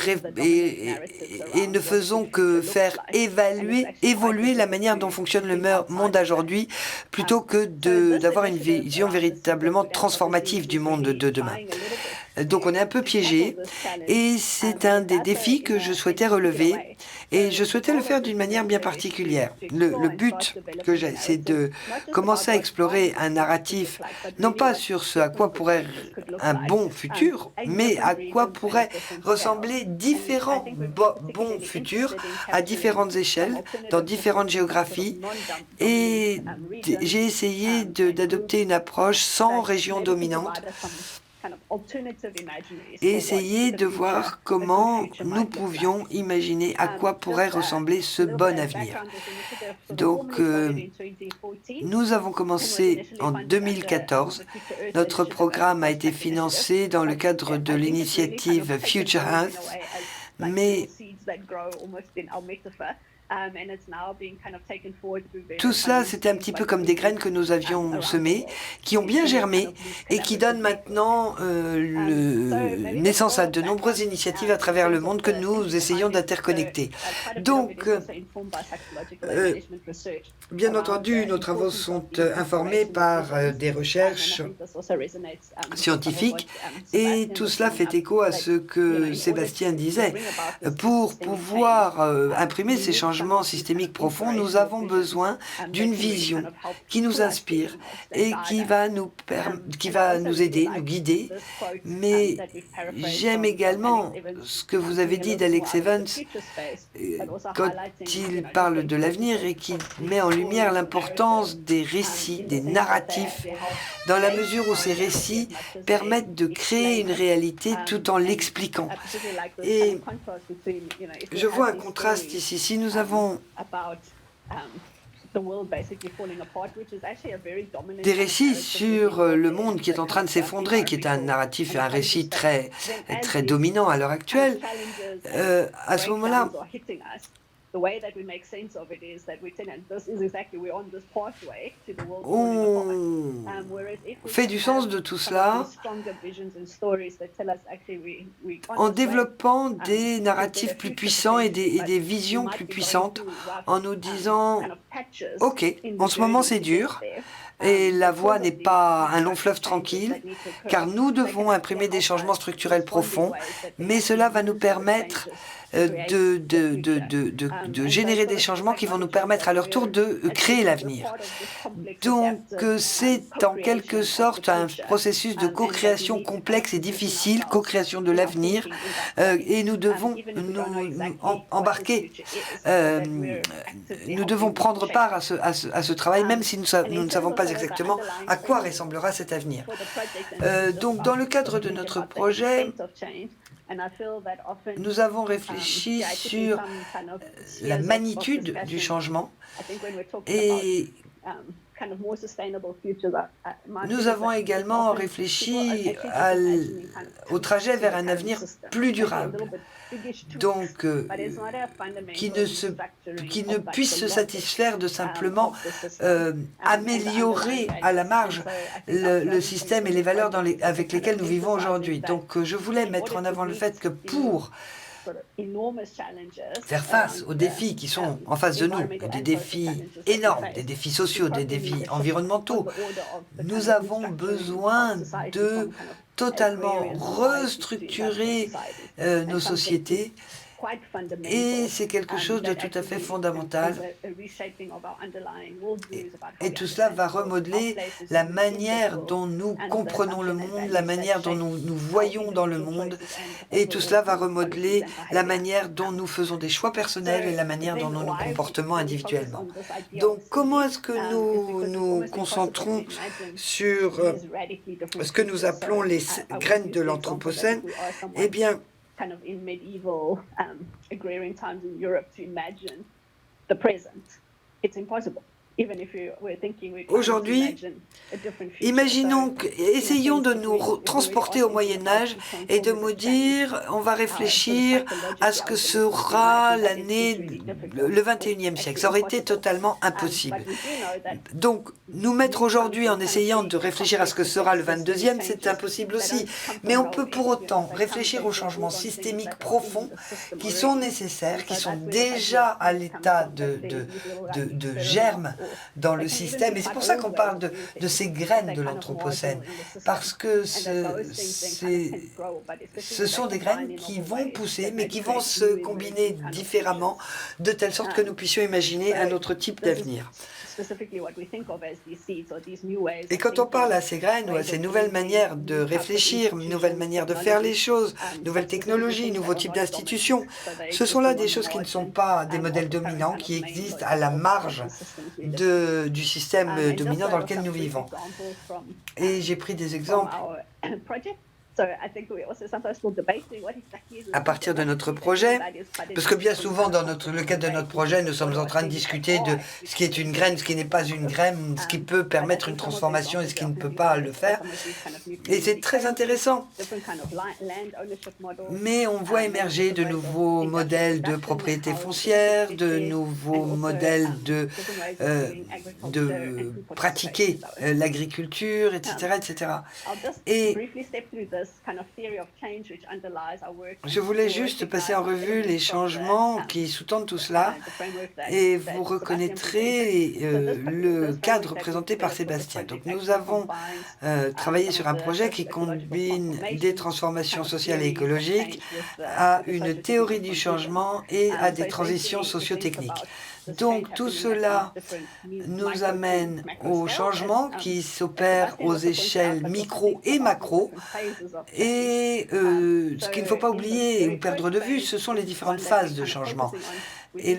ne faisons que faire évoluer la manière dont fonctionne le monde aujourd'hui, plutôt que d'avoir une vision véritablement transformative du monde de demain. Donc on est un peu piégé et c'est un des défis que je souhaitais relever et je souhaitais le faire d'une manière bien particulière. Le but que j'ai, c'est de commencer à explorer un narratif, non pas sur ce à quoi pourrait un bon futur, mais à quoi pourraient ressembler différents bons futurs à différentes échelles, dans différentes géographies. Et j'ai essayé d'adopter une approche sans région dominante, et essayer de voir comment nous pouvions imaginer à quoi pourrait ressembler ce bon avenir. Donc, nous avons commencé en 2014. Notre programme a été financé dans le cadre de l'initiative Future Earth, mais tout cela, c'était un petit peu comme des graines que nous avions semées, qui ont bien germé et qui donnent maintenant naissance à de nombreuses initiatives à travers le monde que nous essayons d'interconnecter. Donc, bien entendu, nos travaux sont informés par des recherches scientifiques et tout cela fait écho à ce que Sébastien disait. Pour pouvoir imprimer ces changements systémiques profonds, nous avons besoin d'une vision qui nous inspire et qui va nous aider, nous guider. Mais j'aime également ce que vous avez dit d'Alex Evans quand il parle de l'avenir et qui met en lumière l'importance des récits, des narratifs, dans la mesure où ces récits permettent de créer une réalité tout en l'expliquant. Et je vois un contraste ici. Si nous avons des récits sur le monde qui est en train de s'effondrer, qui est un narratif et un récit très dominant à l'heure actuelle, à ce moment-là, on fait du sens de tout cela en développant des narratifs plus puissants et des visions plus puissantes, en nous disant « Ok, en ce moment c'est dur, et la voie n'est pas un long fleuve tranquille, car nous devons imprimer des changements structurels profonds, mais cela va nous permettre de générer des changements qui vont nous permettre à leur tour de créer l'avenir. Donc c'est en quelque sorte un processus de co-création complexe et difficile, co-création de l'avenir, et nous devons nous embarquer, nous devons prendre part à ce travail, même si nous ne savons pas exactement à quoi ressemblera cet avenir. Donc dans le cadre de notre projet, nous avons réfléchi sur la magnitude du changement et nous avons également réfléchi au trajet vers un avenir plus durable, donc qui ne puisse se satisfaire de simplement améliorer à la marge le système et les valeurs avec lesquelles nous vivons aujourd'hui. Donc je voulais mettre en avant le fait que pour faire face aux défis qui sont en face de nous, des défis énormes, des défis sociaux, des défis environnementaux, nous avons besoin de totalement restructurer nos sociétés. Et c'est quelque chose de tout à fait fondamental. Et tout cela va remodeler la manière dont nous comprenons le monde, la manière dont nous voyons dans le monde. Et tout cela va remodeler la manière dont nous faisons des choix personnels et la manière dont nous nous comportons individuellement. Donc, comment est-ce que nous nous concentrons sur ce que nous appelons les graines de l'Anthropocène? Eh bien, kind of in medieval agrarian times in Europe to imagine the present. It's impossible. Aujourd'hui, essayons de nous transporter au Moyen-Âge et de nous dire, on va réfléchir à ce que sera le 21e siècle. Ça aurait été totalement impossible. Donc, nous mettre aujourd'hui en essayant de réfléchir à ce que sera le 22e, c'est impossible aussi. Mais on peut pour autant réfléchir aux changements systémiques profonds qui sont nécessaires, qui sont déjà à l'état de germe dans le système. Et c'est pour ça qu'on parle de ces graines de l'Anthropocène, parce que ce sont des graines qui vont pousser, mais qui vont se combiner différemment, de telle sorte que nous puissions imaginer un autre type d'avenir. Et quand on parle à ces graines ou à ces nouvelles manières de réfléchir, nouvelles manières de faire les choses, nouvelles technologies, nouveaux types d'institutions, ce sont là des choses qui ne sont pas des modèles dominants, qui existent à la marge du système dominant dans lequel nous vivons. Et j'ai pris des exemples à partir de notre projet, parce que bien souvent, dans le cadre de notre projet, nous sommes en train de discuter de ce qui est une graine, ce qui n'est pas une graine, ce qui peut permettre une transformation et ce qui ne peut pas le faire. Et c'est très intéressant. Mais on voit émerger de nouveaux modèles de propriété foncière, de nouveaux modèles de pratiquer l'agriculture, etc., etc. Et je voulais juste passer en revue les changements qui sous-tendent tout cela et vous reconnaîtrez le cadre présenté par Sébastien. Donc nous avons travaillé sur un projet qui combine des transformations sociales et écologiques à une théorie du changement et à des transitions socio-techniques. Donc tout cela nous amène au changement qui s'opère aux échelles micro et macro. Et ce qu'il ne faut pas oublier ou perdre de vue, ce sont les différentes phases de changement. Et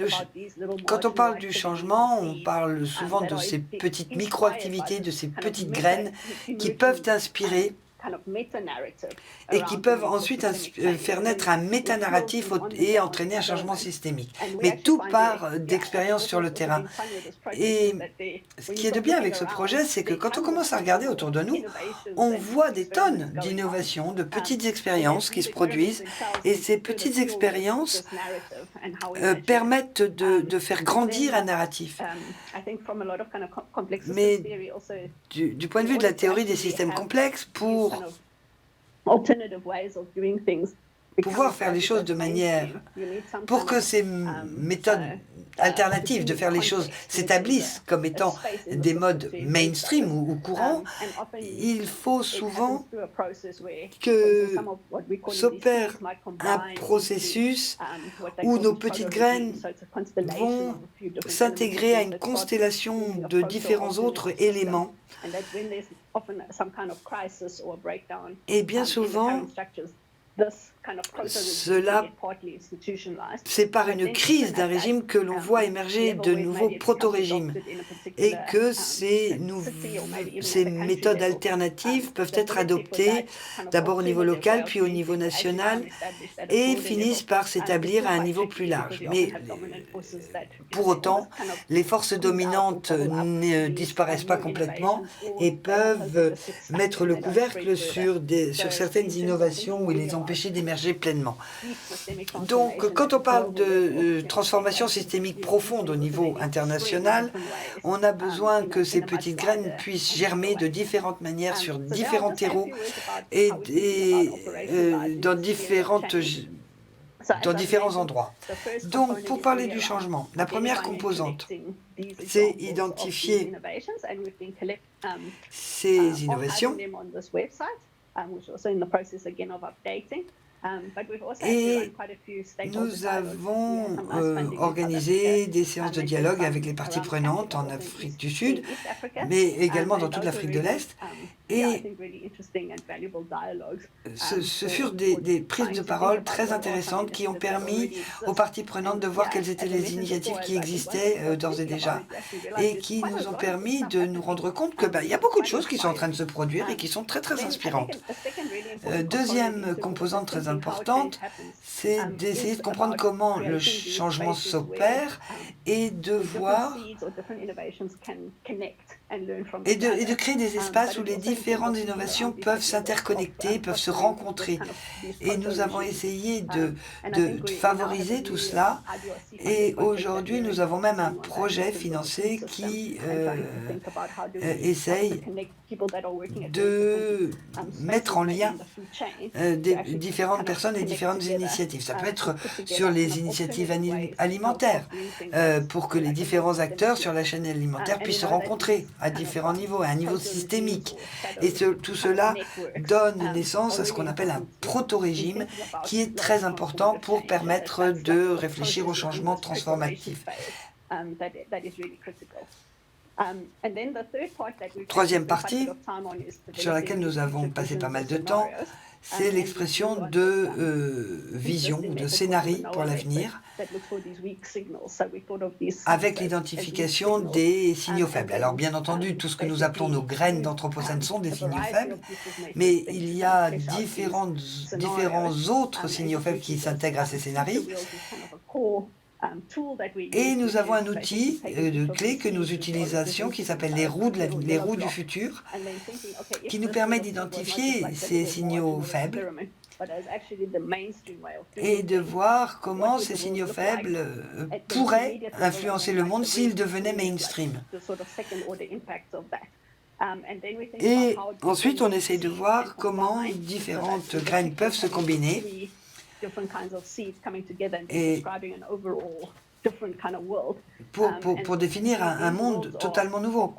quand on parle du changement, on parle souvent de ces petites micro-activités, de ces petites graines qui peuvent inspirer et qui peuvent ensuite faire naître un métanarratif et entraîner un changement systémique. Mais tout part d'expériences sur le terrain. Et ce qui est de bien avec ce projet, c'est que quand on commence à regarder autour de nous, on voit des tonnes d'innovations, de petites expériences qui se produisent, et ces petites expériences permettent de faire grandir un narratif. Mais du point de vue de la théorie des systèmes complexes, pour pouvoir faire les choses de manière, pour que ces méthodes alternatives de faire les choses s'établissent comme étant des modes mainstream ou courants, il faut souvent que s'opère un processus où nos petites graines vont s'intégrer à une constellation de différents autres éléments. Et bien souvent, cela, c'est par une crise d'un régime que l'on voit émerger de nouveaux proto-régimes et que ces méthodes alternatives peuvent être adoptées d'abord au niveau local, puis au niveau national et finissent par s'établir à un niveau plus large. Mais pour autant, les forces dominantes ne disparaissent pas complètement et peuvent mettre le couvercle sur certaines innovations et les empêcher d'émerger pleinement. Donc, quand on parle de transformation systémique profonde au niveau international, on a besoin que ces petites graines puissent germer de différentes manières sur différents terreaux et dans différents endroits. Donc, pour parler du changement, la première composante, c'est identifier ces innovations. Et nous avons organisé des séances de dialogue avec les parties prenantes en Afrique du Sud, mais également dans toute l'Afrique de l'Est. Et ce furent des prises de parole très intéressantes qui ont permis aux parties prenantes de voir quelles étaient les initiatives qui existaient d'ores et déjà et qui nous ont permis de nous rendre compte que y a beaucoup de choses qui sont en train de se produire et qui sont très très inspirantes. Deuxième composante très importante, c'est d'essayer de comprendre comment le changement s'opère et de voir et de créer des espaces où les différentes innovations peuvent s'interconnecter, peuvent se rencontrer. Et nous avons essayé de favoriser tout cela. Et aujourd'hui, nous avons même un projet financé qui essaye de mettre en lien des différentes personnes et différentes initiatives. Ça peut être sur les initiatives alimentaires, pour que les différents acteurs sur la chaîne alimentaire puissent se rencontrer à différents niveaux, à un niveau systémique. Et tout cela donne naissance à ce qu'on appelle un proto-régime, qui est très important pour permettre de réfléchir au changement transformatif. Troisième partie, sur laquelle nous avons passé pas mal de temps, c'est l'expression de vision, de scénario pour l'avenir, avec l'identification des signaux faibles. Alors bien entendu, tout ce que nous appelons nos graines d'anthropocène sont des signaux faibles, mais il y a différents autres signaux faibles qui s'intègrent à ces scénarios. Et nous avons un outil de clé que nous utilisons qui s'appelle les roues du futur, qui nous permet d'identifier ces signaux faibles et de voir comment ces signaux faibles pourraient influencer le monde s'ils devenaient mainstream. Et ensuite, on essaye de voir comment différentes graines peuvent se combiner et pour définir un monde totalement nouveau.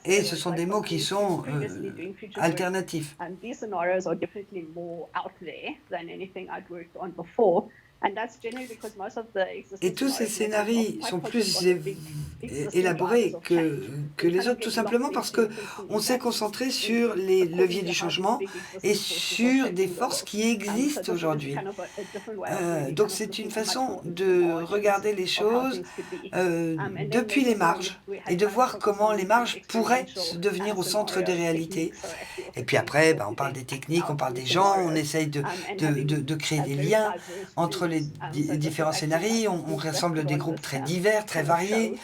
Et ce sont des mots qui sont alternatifs. Et tous ces scénarios sont plus élaborés que les autres, tout simplement parce qu'on s'est concentré sur les leviers du changement et sur des forces qui existent aujourd'hui. Donc c'est une façon de regarder les choses depuis les marges et de voir comment les marges pourraient devenir au centre des réalités. Et puis après, on parle des techniques, on parle des gens, on essaye de créer des liens entre les différents scénarios. On rassemble des groupes très divers, très variés,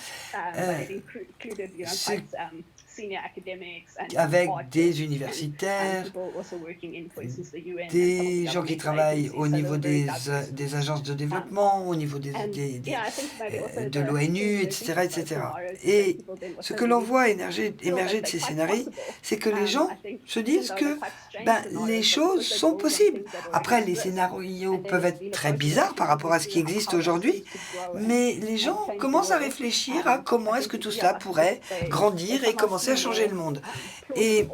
avec des universitaires, des gens qui travaillent au niveau des agences de développement, au niveau de l'ONU, etc., etc. Et ce que l'on voit émerger de ces scénarios, c'est que les gens se disent que les choses sont possibles. Après, les scénarios peuvent être très bizarres par rapport à ce qui existe aujourd'hui, mais les gens commencent à réfléchir à comment est-ce que tout cela pourrait grandir et commencer à changer le monde. Et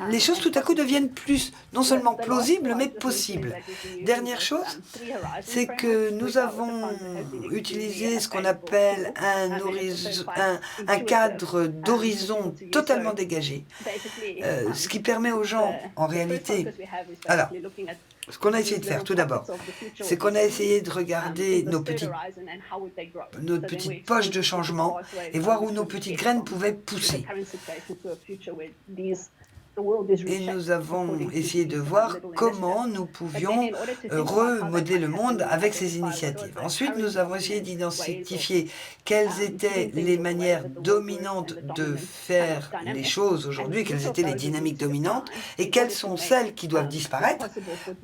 les choses tout à coup deviennent plus, non seulement plausibles, mais possibles. Dernière chose, c'est que nous avons utilisé ce qu'on appelle un cadre d'horizon totalement dégagé, ce qui permet aux gens, en réalité... Alors, ce qu'on a essayé de faire, tout d'abord, c'est qu'on a essayé de regarder notre petite poche de changement et voir où nos petites graines pouvaient pousser. Et nous avons essayé de voir comment nous pouvions remodeler le monde avec ces initiatives. Ensuite, nous avons essayé d'identifier quelles étaient les manières dominantes de faire les choses aujourd'hui, quelles étaient les dynamiques dominantes, et quelles sont celles qui doivent disparaître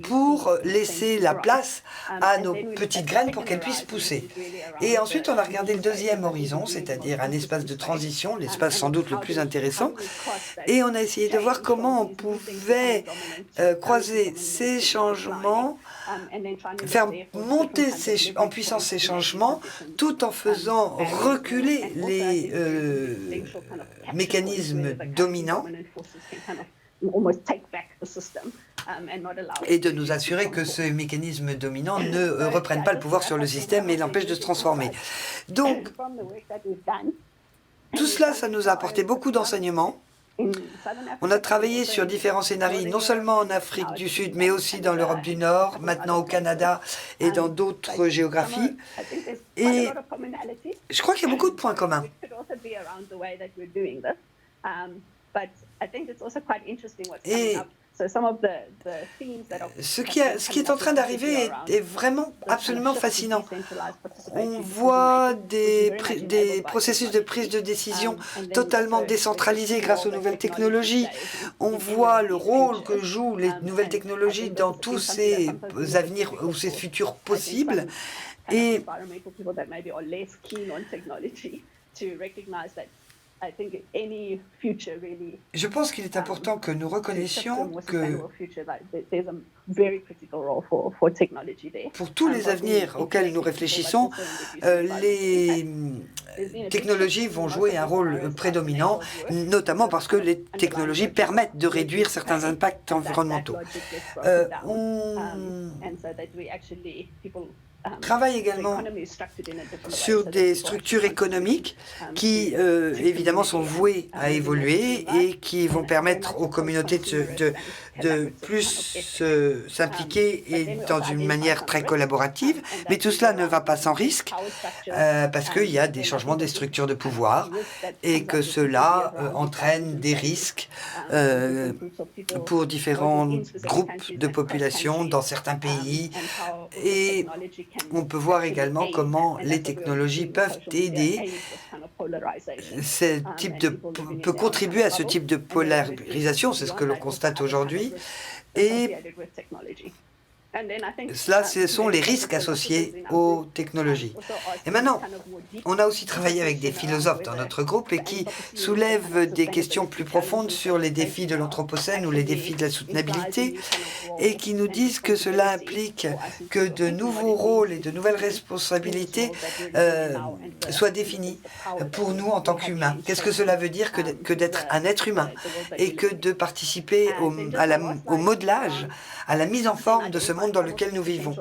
pour laisser la place à nos petites graines pour qu'elles puissent pousser. Et ensuite, on a regardé le deuxième horizon, c'est-à-dire un espace de transition, l'espace sans doute le plus intéressant, et on a essayé de voir comment on pouvait croiser ces changements, faire monter en puissance ces changements, tout en faisant reculer les mécanismes dominants et de nous assurer que ces mécanismes dominants ne reprennent pas le pouvoir sur le système et l'empêchent de se transformer. Donc, tout cela, ça nous a apporté beaucoup d'enseignements. On a travaillé sur différents scénarios, non seulement en Afrique du Sud, mais aussi dans l'Europe du Nord, maintenant au Canada et dans d'autres géographies. Et je crois qu'il y a beaucoup de points communs. Et ce qui est en train d'arriver est vraiment absolument fascinant. On voit des processus de prise de décision totalement décentralisés grâce aux nouvelles technologies. On voit le rôle que jouent les nouvelles technologies dans tous ces avenirs ou ces futurs possibles. Et je pense qu'il est important que nous reconnaissions que pour tous les avenirs auxquels nous réfléchissons, les technologies vont jouer un rôle prédominant, notamment parce que les technologies permettent de réduire certains impacts environnementaux. travaille également sur des structures économiques qui, évidemment, sont vouées à évoluer et qui vont permettre aux communautés de plus s'impliquer et dans une manière très collaborative. Mais tout cela ne va pas sans risque parce qu'il y a des changements des structures de pouvoir et que cela entraîne des risques pour différents groupes de population dans certains pays. Et on peut voir également comment les technologies peuvent aider, peut contribuer à ce type de polarisation, c'est ce que l'on constate aujourd'hui. Et cela, ce sont les risques associés aux technologies. Et maintenant, on a aussi travaillé avec des philosophes dans notre groupe et qui soulèvent des questions plus profondes sur les défis de l'Anthropocène ou les défis de la soutenabilité et qui nous disent que cela implique que de nouveaux rôles et de nouvelles responsabilités soient définis pour nous en tant qu'humains. Qu'est-ce que cela veut dire que d'être un être humain et que de participer au modelage, à la mise en forme de ce monde dans lequel nous vivons.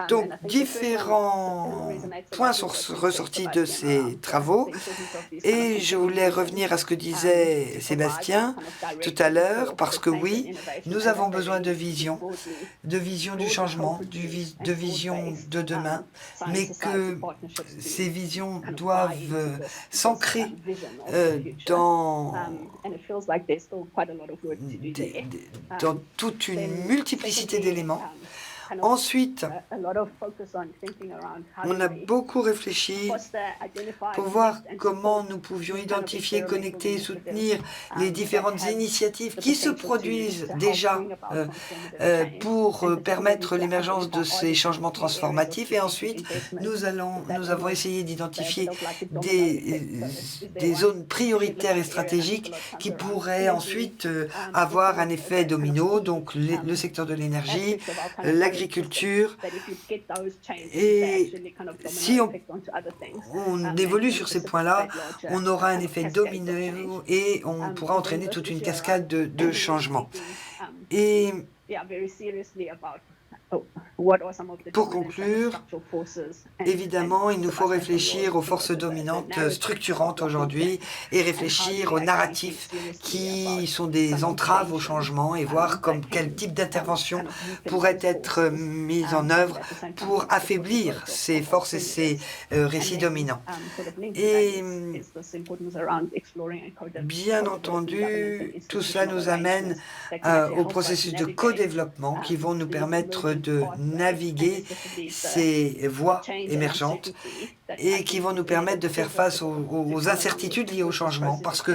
Donc, différents points sont ressortis de ces travaux et je voulais revenir à ce que disait Sébastien tout à l'heure parce que oui, nous avons besoin de vision du changement, de vision de demain, mais que ces visions doivent s'ancrer dans toute une multiplicité d'éléments. Ensuite, on a beaucoup réfléchi pour voir comment nous pouvions identifier, connecter et soutenir les différentes initiatives qui se produisent déjà pour permettre l'émergence de ces changements transformatifs. Et ensuite, nous avons essayé d'identifier des zones prioritaires et stratégiques qui pourraient ensuite avoir un effet domino, donc le secteur de l'énergie, l'agriculture, et si on évolue sur ces points-là, on aura un effet domino et on pourra entraîner toute une cascade de changements. Et pour conclure, évidemment, il nous faut réfléchir aux forces dominantes structurantes aujourd'hui et réfléchir aux narratifs qui sont des entraves au changement et voir quel type d'intervention pourrait être mise en œuvre pour affaiblir ces forces et ces récits dominants. Et bien entendu, tout cela nous amène au processus de co-développement qui vont nous permettre de naviguer ces voies émergentes et qui vont nous permettre de faire face aux incertitudes liées au changement, parce que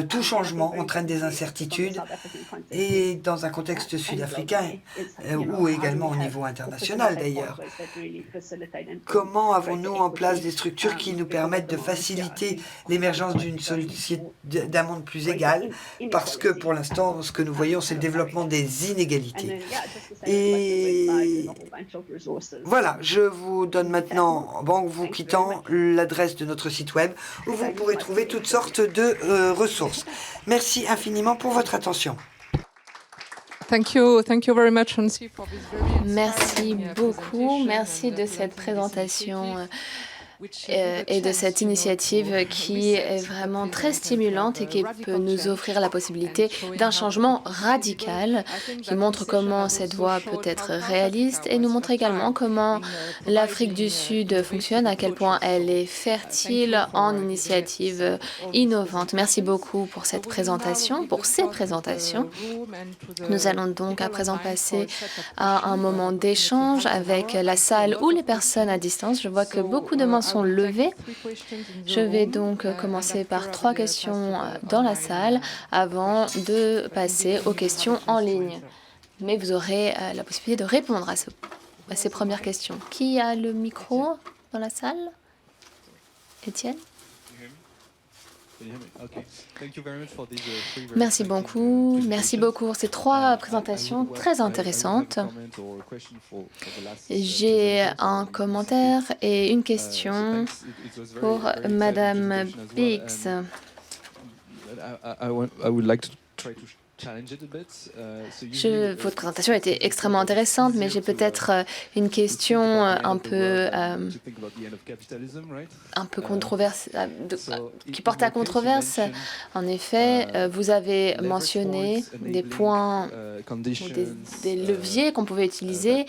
tout changement entraîne des incertitudes, et dans un contexte sud-africain, ou également au niveau international d'ailleurs. Comment avons-nous en place des structures qui nous permettent de faciliter l'émergence d'un monde plus égal, parce que pour l'instant, ce que nous voyons, c'est le développement des inégalités. Et voilà, je vous donne maintenant, en vous quittant, l'adresse de notre site web où vous pourrez trouver toutes sortes de ressources. Merci infiniment pour votre attention. Merci beaucoup, merci de cette présentation et de cette initiative qui est vraiment très stimulante et qui peut nous offrir la possibilité d'un changement radical, qui montre comment cette voie peut être réaliste et nous montre également comment l'Afrique du Sud fonctionne, à quel point elle est fertile en initiatives innovantes. Merci beaucoup pour cette présentation, pour ces présentations. Nous allons donc à présent passer à un moment d'échange avec la salle ou les personnes à distance. Je vois que beaucoup de mains sont levées. Je vais donc commencer par 3 questions dans la salle avant de passer aux questions en ligne. Mais vous aurez la possibilité de répondre à ces premières questions. Qui a le micro dans la salle? Étienne? Merci beaucoup. Merci beaucoup pour ces 3 présentations très intéressantes. J'ai un commentaire et une question pour Madame Biggs. Votre présentation était extrêmement intéressante, mais j'ai peut-être une question un peu controverse, qui porte à controverse. En effet, vous avez mentionné des points ou des leviers qu'on pouvait utiliser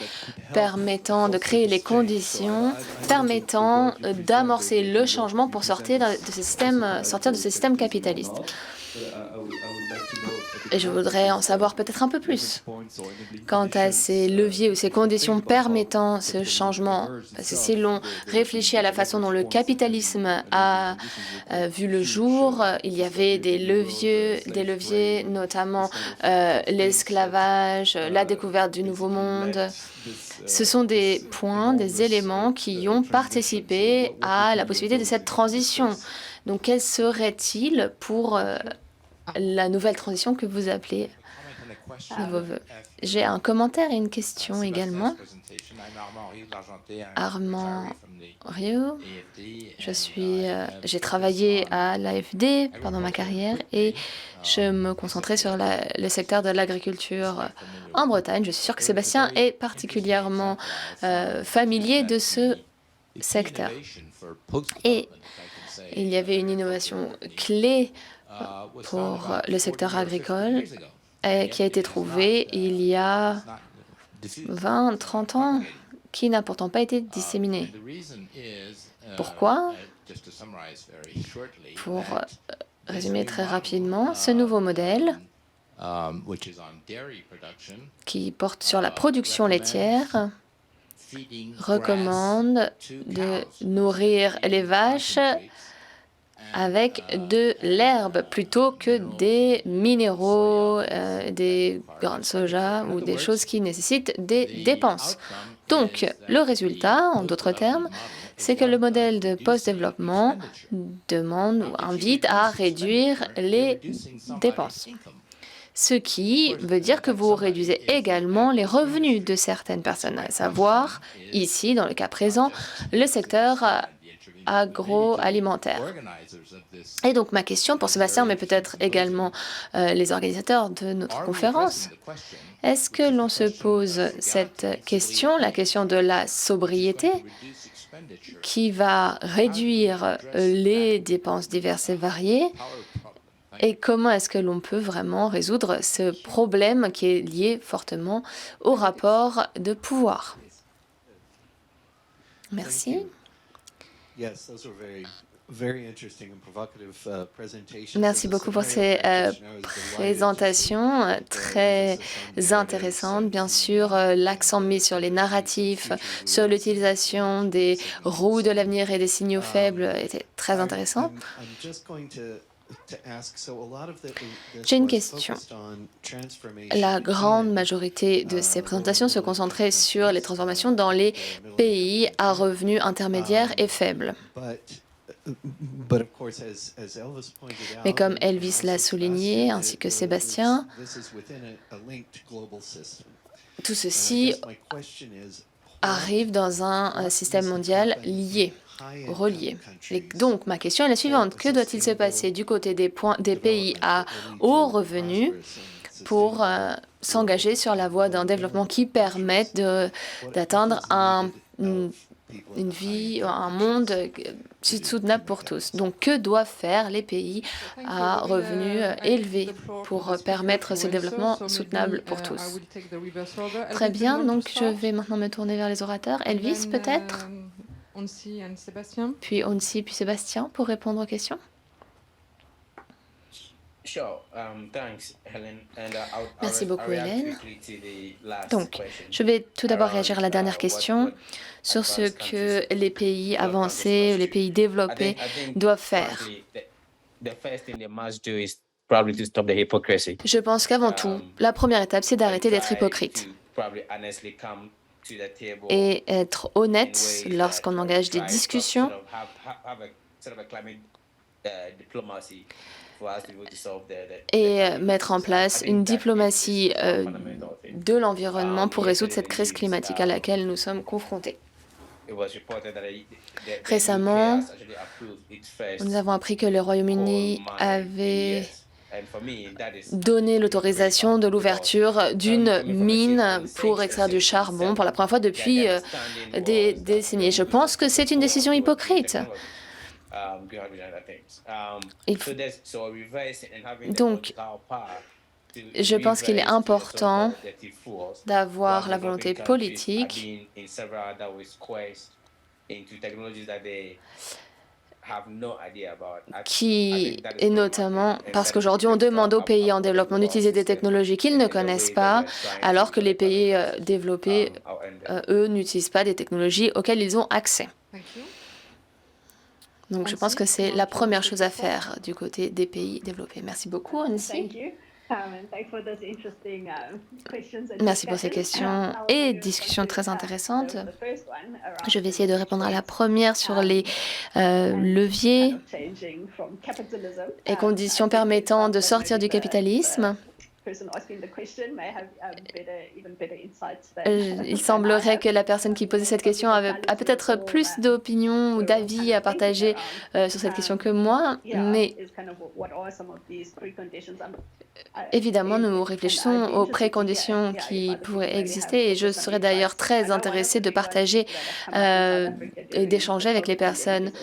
permettant de créer les conditions permettant d'amorcer le changement pour sortir de ce système capitaliste. Et je voudrais en savoir peut-être un peu plus quant à ces leviers ou ces conditions permettant ce changement. Parce que si l'on réfléchit à la façon dont le capitalisme a vu le jour, il y avait des leviers notamment l'esclavage, la découverte du Nouveau Monde. Ce sont des points, des éléments qui ont participé à la possibilité de cette transition. Donc, quel serait-il pour la nouvelle transition que vous appelez à vos vœux? J'ai un commentaire et une question également. Armand Rio, j'ai travaillé à l'AFD pendant ma carrière et je me concentrais sur le secteur de l'agriculture en Bretagne. Je suis sûre que Sébastien est particulièrement familier de ce secteur. Et il y avait une innovation clé pour le secteur agricole qui a été trouvée il y a 20, 30 ans, qui n'a pourtant pas été disséminée. Pourquoi? Pour résumer très rapidement, ce nouveau modèle qui porte sur la production laitière recommande de nourrir les vaches avec de l'herbe plutôt que des minéraux, des grains de soja ou des choses qui nécessitent des dépenses. Donc, le résultat, en d'autres termes, c'est que le modèle de post-développement demande ou invite à réduire les dépenses. Ce qui veut dire que vous réduisez également les revenus de certaines personnes, à savoir, ici, dans le cas présent, le secteur agroalimentaire. Et donc ma question pour Sébastien, mais peut-être également les organisateurs de notre conférence, est-ce que l'on se pose cette question, la question de la sobriété, qui va réduire les dépenses diverses et variées, et comment est-ce que l'on peut vraiment résoudre ce problème qui est lié fortement au rapport de pouvoir? Merci. Merci beaucoup pour ces présentations très intéressantes. Bien sûr, l'accent mis sur les narratifs, sur l'utilisation des roues de l'avenir et des signaux faibles était très intéressant. J'ai une question. La grande majorité de ces présentations se concentraient sur les transformations dans les pays à revenus intermédiaires et faibles. Mais comme Elvis l'a souligné, ainsi que Sébastien, tout ceci arrive dans un système mondial lié, relié. Et donc, ma question est la suivante. Que doit-il se passer du côté des pays à haut revenu pour s'engager sur la voie d'un développement qui permette d'atteindre une vie, un monde soutenable pour tous? Donc, que doivent faire les pays à revenus élevés pour permettre ce développement soutenable pour tous? Très bien, donc je vais maintenant me tourner vers les orateurs. Elvis, peut-être? Puis Onsi, puis Sébastien, pour répondre aux questions. Merci beaucoup, Hélène. Donc, je vais tout d'abord réagir à la dernière question sur ce que les pays avancés, les pays développés doivent faire. Je pense qu'avant tout, la première étape, c'est d'arrêter d'être hypocrite et être honnête lorsqu'on engage des discussions et mettre en place une diplomatie de l'environnement pour résoudre cette crise climatique à laquelle nous sommes confrontés. Récemment, nous avons appris que le Royaume-Uni avait donner l'autorisation de l'ouverture d'une mine pour extraire du charbon pour la première fois depuis des décennies. Je pense que c'est une décision hypocrite. Donc, je pense qu'il est important d'avoir la volonté politique et notamment parce qu'aujourd'hui on demande aux pays en développement d'utiliser des technologies qu'ils ne connaissent pas, alors que les pays développés, eux, n'utilisent pas des technologies auxquelles ils ont accès. Donc je pense que c'est la première chose à faire du côté des pays développés. Merci beaucoup, Annecy. Merci pour ces questions et discussions très intéressantes. Je vais essayer de répondre à la première sur les leviers et conditions permettant de sortir du capitalisme. Il semblerait que la personne qui posait cette question a peut-être plus d'opinions ou d'avis à partager sur cette question que moi, mais évidemment, nous réfléchissons aux préconditions qui pourraient exister et je serais d'ailleurs très intéressée de partager et d'échanger avec les personnes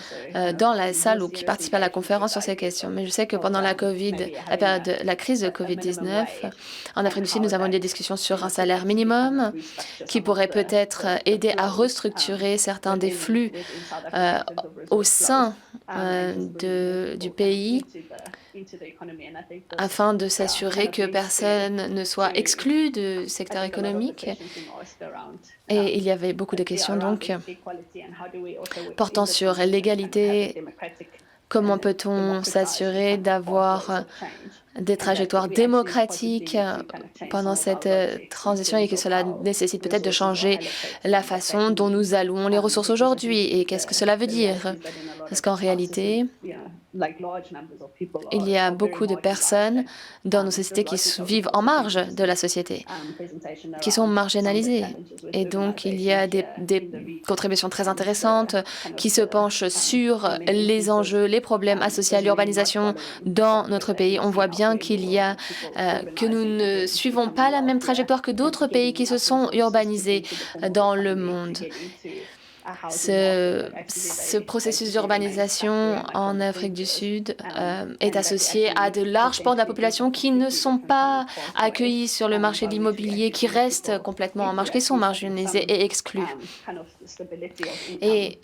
dans la salle ou qui participent à la conférence sur ces questions. Mais je sais que pendant la crise de Covid-19, en Afrique du Sud, nous avons eu des discussions sur un salaire minimum qui pourrait peut-être aider à restructurer certains des flux au sein du pays afin de s'assurer que personne ne soit exclu du secteur économique. Et il y avait beaucoup de questions donc portant sur l'égalité. Comment peut-on s'assurer d'avoir des trajectoires démocratiques pendant cette transition et que cela nécessite peut-être de changer la façon dont nous allouons les ressources aujourd'hui. Et qu'est-ce que cela veut dire? Parce qu'en réalité, il y a beaucoup de personnes dans nos sociétés qui vivent en marge de la société, qui sont marginalisées. Et donc, il y a des contributions très intéressantes qui se penchent sur les enjeux, les problèmes associés à l'urbanisation dans notre pays. On voit bien qu'il y a que nous ne suivons pas la même trajectoire que d'autres pays qui se sont urbanisés dans le monde. Ce processus d'urbanisation en Afrique du Sud est associé à de larges pans de la population qui ne sont pas accueillis sur le marché de l'immobilier, qui restent complètement en marge, qui sont marginalisés et exclus. Et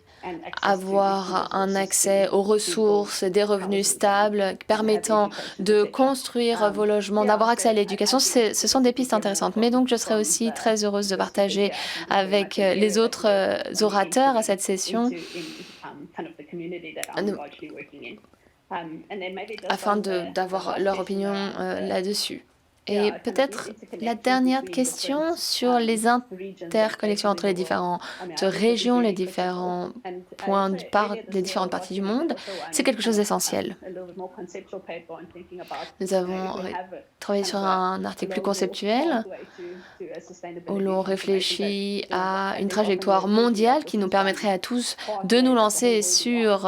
avoir un accès aux ressources, des revenus stables permettant de construire vos logements, d'avoir accès à l'éducation, ce sont des pistes intéressantes. Mais donc, je serais aussi très heureuse de partager avec les autres orateurs à cette session afin d'avoir leur opinion là-dessus. Et peut-être la dernière question sur les interconnexions entre les différentes régions, les différents points des différentes parties du monde, c'est quelque chose d'essentiel. Nous avons travaillé sur un article plus conceptuel où l'on réfléchit à une trajectoire mondiale qui nous permettrait à tous de nous lancer sur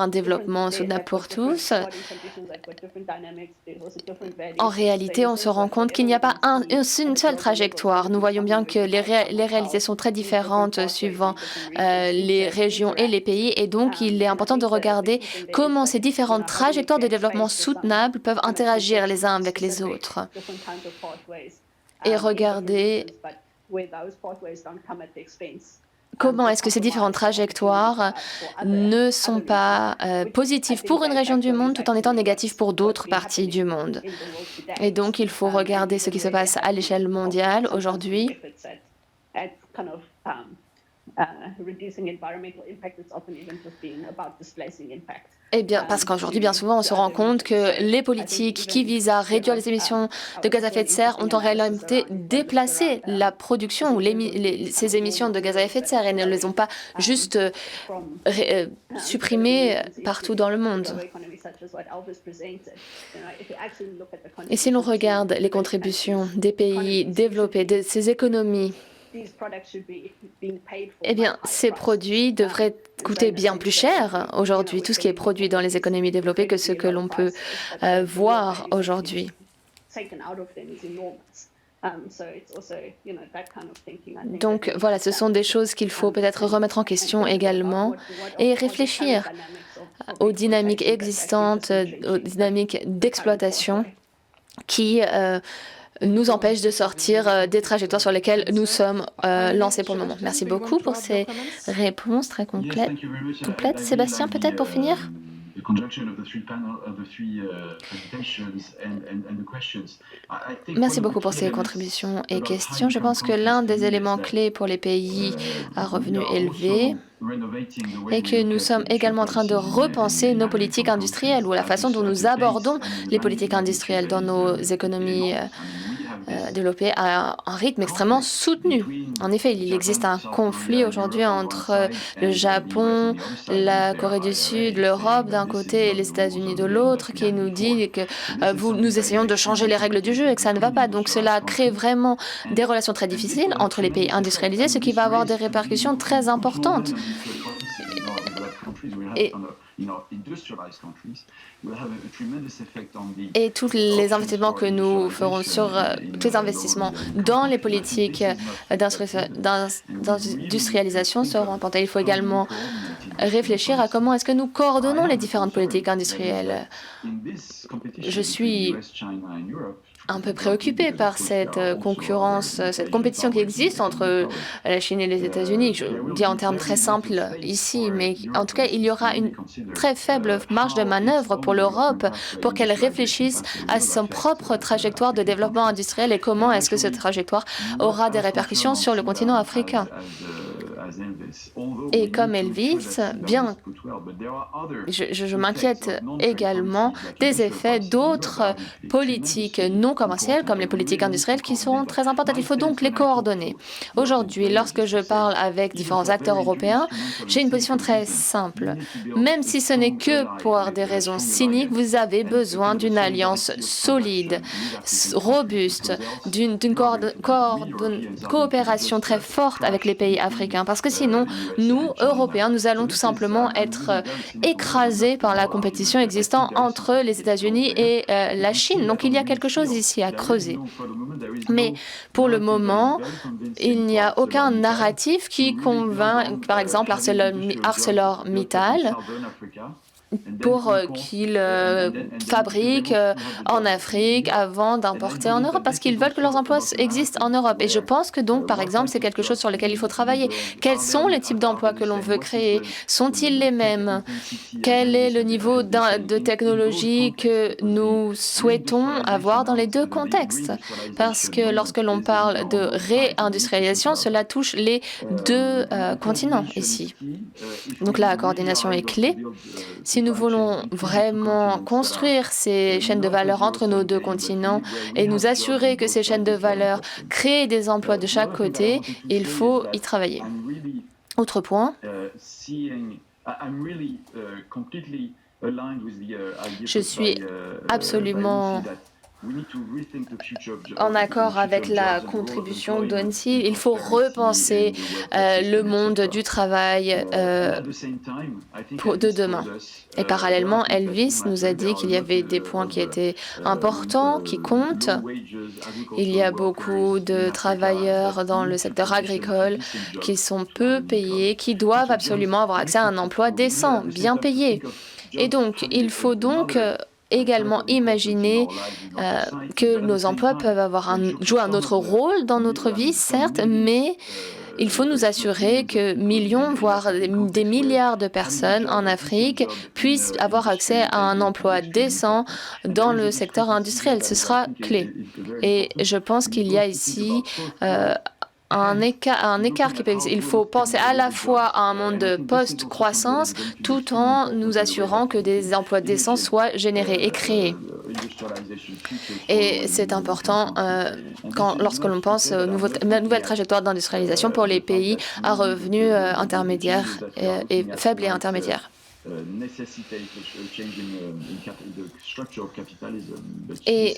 un développement soutenable pour tous. En réalité, on se rend compte qu'il n'y a pas une seule trajectoire. Nous voyons bien que les réalités sont très différentes suivant les régions et les pays, et donc il est important de regarder comment ces différentes trajectoires de développement soutenable peuvent interagir les uns avec les autres et regarder comment est-ce que ces différentes trajectoires ne sont pas positives pour une région du monde tout en étant négatives pour d'autres parties du monde. Et donc, il faut regarder ce qui se passe à l'échelle mondiale aujourd'hui. Eh bien, parce qu'aujourd'hui, bien souvent, on se rend compte que les politiques qui visent à réduire les émissions de gaz à effet de serre ont en réalité déplacé la production ou ces émissions de gaz à effet de serre et ne les ont pas juste supprimées partout dans le monde. Et si l'on regarde les contributions des pays développés, de ces économies eh bien, ces produits devraient coûter bien plus cher aujourd'hui, tout ce qui est produit dans les économies développées, que ce que l'on peut voir aujourd'hui. Donc voilà, ce sont des choses qu'il faut peut-être remettre en question également et réfléchir aux dynamiques existantes, aux dynamiques d'exploitation qui nous empêchent de sortir des trajectoires sur lesquelles nous sommes lancés pour le moment. Merci beaucoup pour ces réponses très complètes. Sébastien, peut-être pour finir ? Merci beaucoup pour ces contributions et questions. Je pense que l'un des éléments clés pour les pays à revenus élevés est que nous sommes également en train de repenser nos politiques industrielles ou la façon dont nous abordons les politiques industrielles dans nos économies développées à un rythme extrêmement soutenu. En effet, il existe un conflit aujourd'hui entre le Japon, la Corée du Sud, l'Europe d'un côté et les États-Unis de l'autre, qui nous dit que nous essayons de changer les règles du jeu et que ça ne va pas. Donc cela crée vraiment des relations très difficiles entre les pays industrialisés, ce qui va avoir des répercussions très importantes. Et tous les investissements que nous ferons tous les investissements dans les politiques d'industrialisation seront importants. Il faut également réfléchir à comment est-ce que nous coordonnons les différentes politiques industrielles. Je suis un peu préoccupé par cette concurrence, cette compétition qui existe entre la Chine et les États-Unis. Je dis en termes très simples ici, mais en tout cas, il y aura une très faible marge de manœuvre pour l'Europe pour qu'elle réfléchisse à son propre trajectoire de développement industriel et comment est-ce que cette trajectoire aura des répercussions sur le continent africain. Et comme Elvis, bien, je m'inquiète également des effets d'autres politiques non commerciales, comme les politiques industrielles, qui seront très importantes. Il faut donc les coordonner. Aujourd'hui, lorsque je parle avec différents acteurs européens, j'ai une position très simple. Même si ce n'est que pour des raisons cyniques, vous avez besoin d'une alliance solide, robuste, d'une coopération très forte avec les pays africains. Parce que sinon, nous, Européens, nous allons tout simplement être écrasés par la compétition existant entre les États-Unis et la Chine. Donc il y a quelque chose ici à creuser. Mais pour le moment, il n'y a aucun narratif qui convainc, par exemple, ArcelorMittal, pour qu'ils fabriquent en Afrique avant d'importer en Europe, parce qu'ils veulent que leurs emplois existent en Europe. Et je pense que donc, par exemple, c'est quelque chose sur lequel il faut travailler. Quels sont les types d'emplois que l'on veut créer? Sont-ils les mêmes? Quel est le niveau de technologie que nous souhaitons avoir dans les deux contextes? Parce que lorsque l'on parle de réindustrialisation, cela touche les deux continents ici. Donc la coordination est clé. Si nous voulons vraiment construire ces chaînes de valeur entre nos deux continents et nous assurer que ces chaînes de valeur créent des emplois de chaque côté, il faut y travailler. Autre point. Je suis absolument en accord avec la contribution d'Onsi. Il faut repenser le monde du travail de demain. Et parallèlement, Elvis nous a dit qu'il y avait des points qui étaient importants, qui comptent. Il y a beaucoup de travailleurs dans le secteur agricole qui sont peu payés, qui doivent absolument avoir accès à un emploi décent, bien payé. Et donc, il faut donc également imaginer que nos emplois peuvent jouer un autre rôle dans notre vie, certes, mais il faut nous assurer que millions, voire des milliards de personnes en Afrique puissent avoir accès à un emploi décent dans le secteur industriel. Ce sera clé. Et je pense qu'il y a ici un écart qui peut exister. Il faut penser à la fois à un monde de post-croissance tout en nous assurant que des emplois décents soient générés et créés. Et c'est important lorsque l'on pense aux nouvelles trajectoires d'industrialisation pour les pays à revenus intermédiaires et faibles et intermédiaires. Et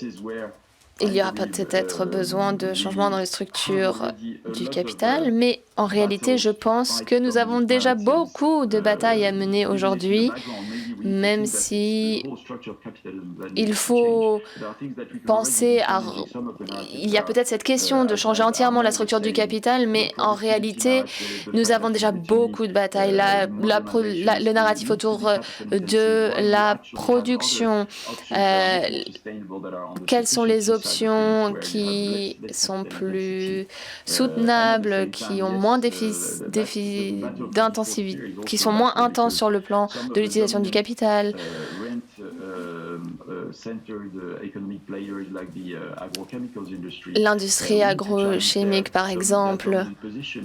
il y aura peut-être besoin de changements dans les structures du capital, mais en réalité, je pense que nous avons déjà beaucoup de batailles à mener aujourd'hui, même si il faut penser à... Il y a peut-être cette question de changer entièrement la structure du capital, mais en réalité, nous avons déjà beaucoup de batailles. Le narratif autour de la production, quelles sont les options qui sont plus soutenables, qui ont moins d'intensivité, qui sont moins intenses sur le plan de l'utilisation du capital. L'industrie agrochimique, par exemple,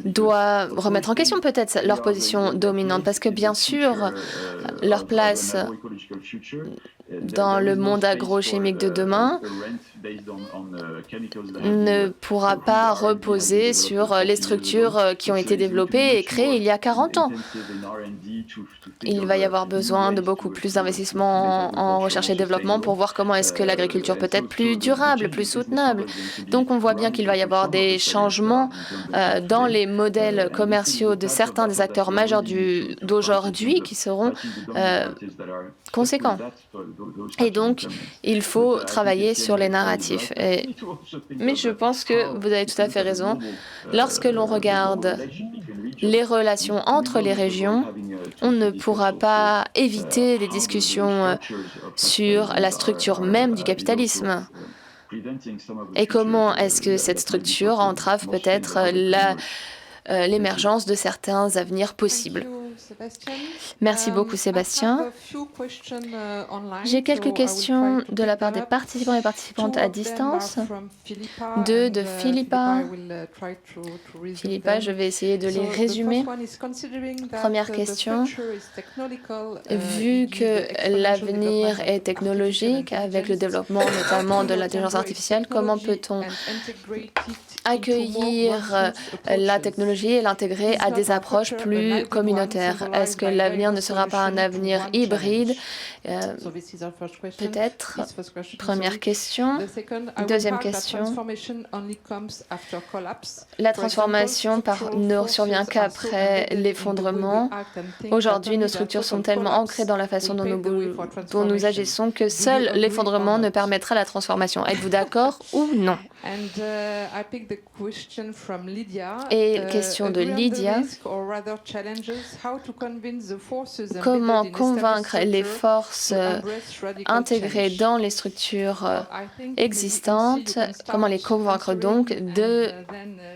doit remettre en question peut-être leur position dominante parce que, bien sûr, leur place dans le monde agrochimique de demain ne pourra pas reposer sur les structures qui ont été développées et créées il y a 40 ans. Il va y avoir besoin de beaucoup plus d'investissements en recherche et développement pour voir comment est-ce que l'agriculture peut être plus durable, plus soutenable. Donc on voit bien qu'il va y avoir des changements dans les modèles commerciaux de certains des acteurs majeurs d'aujourd'hui qui seront conséquents. Et donc, il faut travailler sur les narratifs. Mais je pense que vous avez tout à fait raison. Lorsque l'on regarde les relations entre les régions, on ne pourra pas éviter des discussions sur la structure même du capitalisme. Et comment est-ce que cette structure entrave peut-être l'émergence de certains avenirs possibles. Merci beaucoup, Sébastien. J'ai quelques questions de la part des participants et participantes à distance. Deux de Philippa. Philippa, je vais essayer de les résumer. Première question. Vu que l'avenir est technologique, avec le développement notamment de l'intelligence artificielle, comment peut-on accueillir la technologie et l'intégrer à des approches plus communautaires? Est-ce que l'avenir ne sera pas un avenir hybride? Peut-être. Première question. Deuxième question. La transformation ne survient qu'après l'effondrement. Aujourd'hui, nos structures sont tellement ancrées dans la façon dont nous agissons que seul l'effondrement ne permettra la transformation. Êtes-vous d'accord ou non? Et question de Lydia. Comment convaincre les forces intégrées dans les structures existantes, comment les convaincre donc de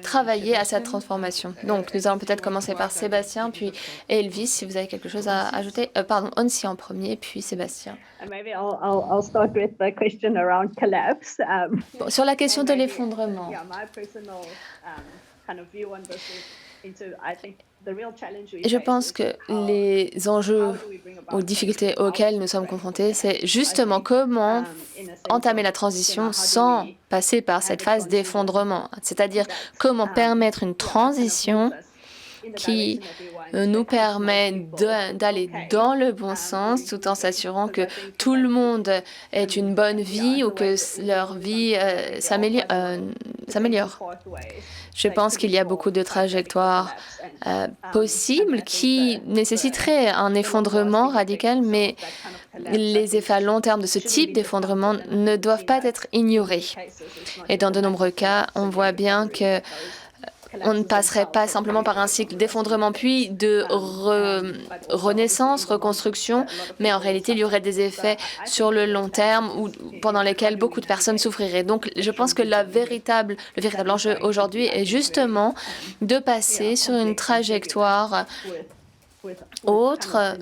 travailler à cette transformation? Donc, nous allons peut-être commencer par Sébastien, puis Elvis, si vous avez quelque chose à ajouter. Pardon, Onsi en premier, puis Sébastien. Bon, sur la question de l'effondrement. Je pense que les enjeux aux difficultés auxquelles nous sommes confrontés, c'est justement comment entamer la transition sans passer par cette phase d'effondrement, c'est-à-dire comment permettre une transition qui nous permet d'aller dans le bon sens tout en s'assurant que tout le monde ait une bonne vie ou que leur vie s'améliore. Je pense qu'il y a beaucoup de trajectoires possibles qui nécessiteraient un effondrement radical, mais les effets à long terme de ce type d'effondrement ne doivent pas être ignorés. Et dans de nombreux cas, on voit bien que on ne passerait pas simplement par un cycle d'effondrement puis de renaissance, reconstruction, mais en réalité, il y aurait des effets sur le long terme pendant lesquels beaucoup de personnes souffriraient. Donc, je pense que le véritable enjeu aujourd'hui est justement de passer sur une trajectoire autre,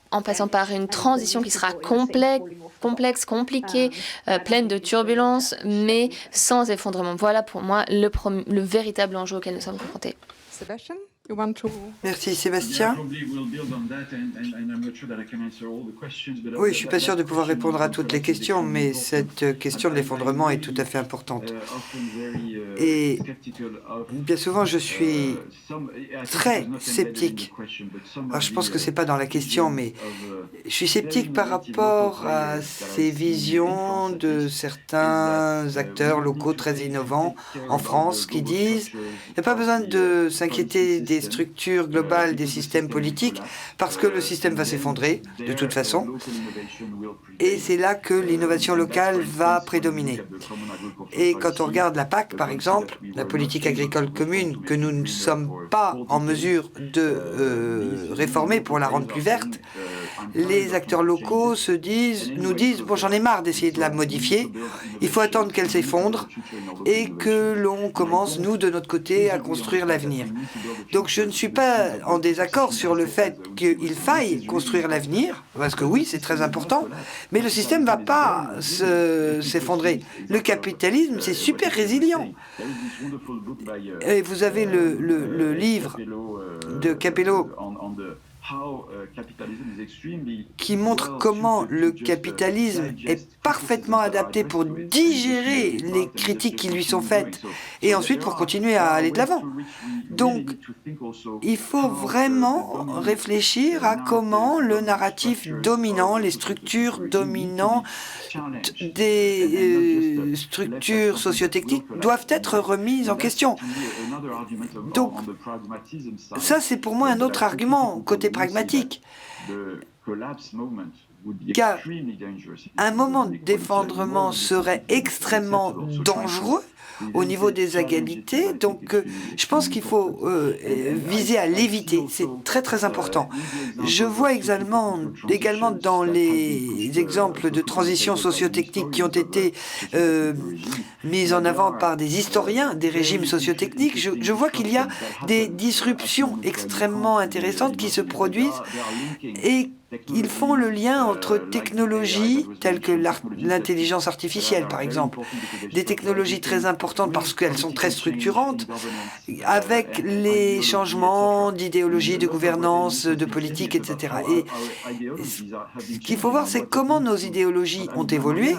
en passant par une transition qui sera complexe, compliquée, pleine de turbulences, mais sans effondrement. Voilà pour moi le véritable enjeu auquel nous sommes confrontés. Merci Sébastien. Oui, je ne suis pas sûr de pouvoir répondre à toutes les questions, mais cette question de l'effondrement est tout à fait importante. Et bien souvent, je suis très sceptique. Alors, je pense que ce n'est pas dans la question, mais je suis sceptique par rapport à ces visions de certains acteurs locaux très innovants en France qui disent qu'il n'y a pas besoin de s'inquiéter des structures globales des systèmes politiques parce que le système va s'effondrer de toute façon. Et c'est là que l'innovation locale va prédominer. Et quand on regarde la PAC, par exemple, la politique agricole commune, que nous ne sommes pas en mesure de réformer pour la rendre plus verte, les acteurs locaux nous disent, bon, j'en ai marre d'essayer de la modifier, il faut attendre qu'elle s'effondre et que l'on commence, nous, de notre côté, à construire l'avenir. Donc je ne suis pas en désaccord sur le fait qu'il faille construire l'avenir, parce que oui, c'est très important, mais le système ne va pas s'effondrer. Le capitalisme, c'est super résilient. Et vous avez le livre de Capello qui montre comment le capitalisme est parfaitement adapté pour digérer les critiques qui lui sont faites et ensuite pour continuer à aller de l'avant. Donc, il faut vraiment réfléchir à comment le narratif dominant, les structures dominantes des structures sociotechniques doivent être remises en question. Donc, ça, c'est pour moi un autre argument côté pragmatique. Car un moment d'effondrement serait extrêmement dangereux au niveau des égalités. Donc, je pense qu'il faut viser à l'éviter. C'est très, très important. Je vois également dans les exemples de transition sociotechnique qui ont été mis en avant par des historiens des régimes sociotechniques, je vois qu'il y a des disruptions extrêmement intéressantes qui se produisent et ils font le lien entre technologies telles que l'intelligence artificielle, par exemple, des technologies très importantes parce qu'elles sont très structurantes, avec les changements d'idéologie, de gouvernance, de politique, etc. Et ce qu'il faut voir, c'est comment nos idéologies ont évolué.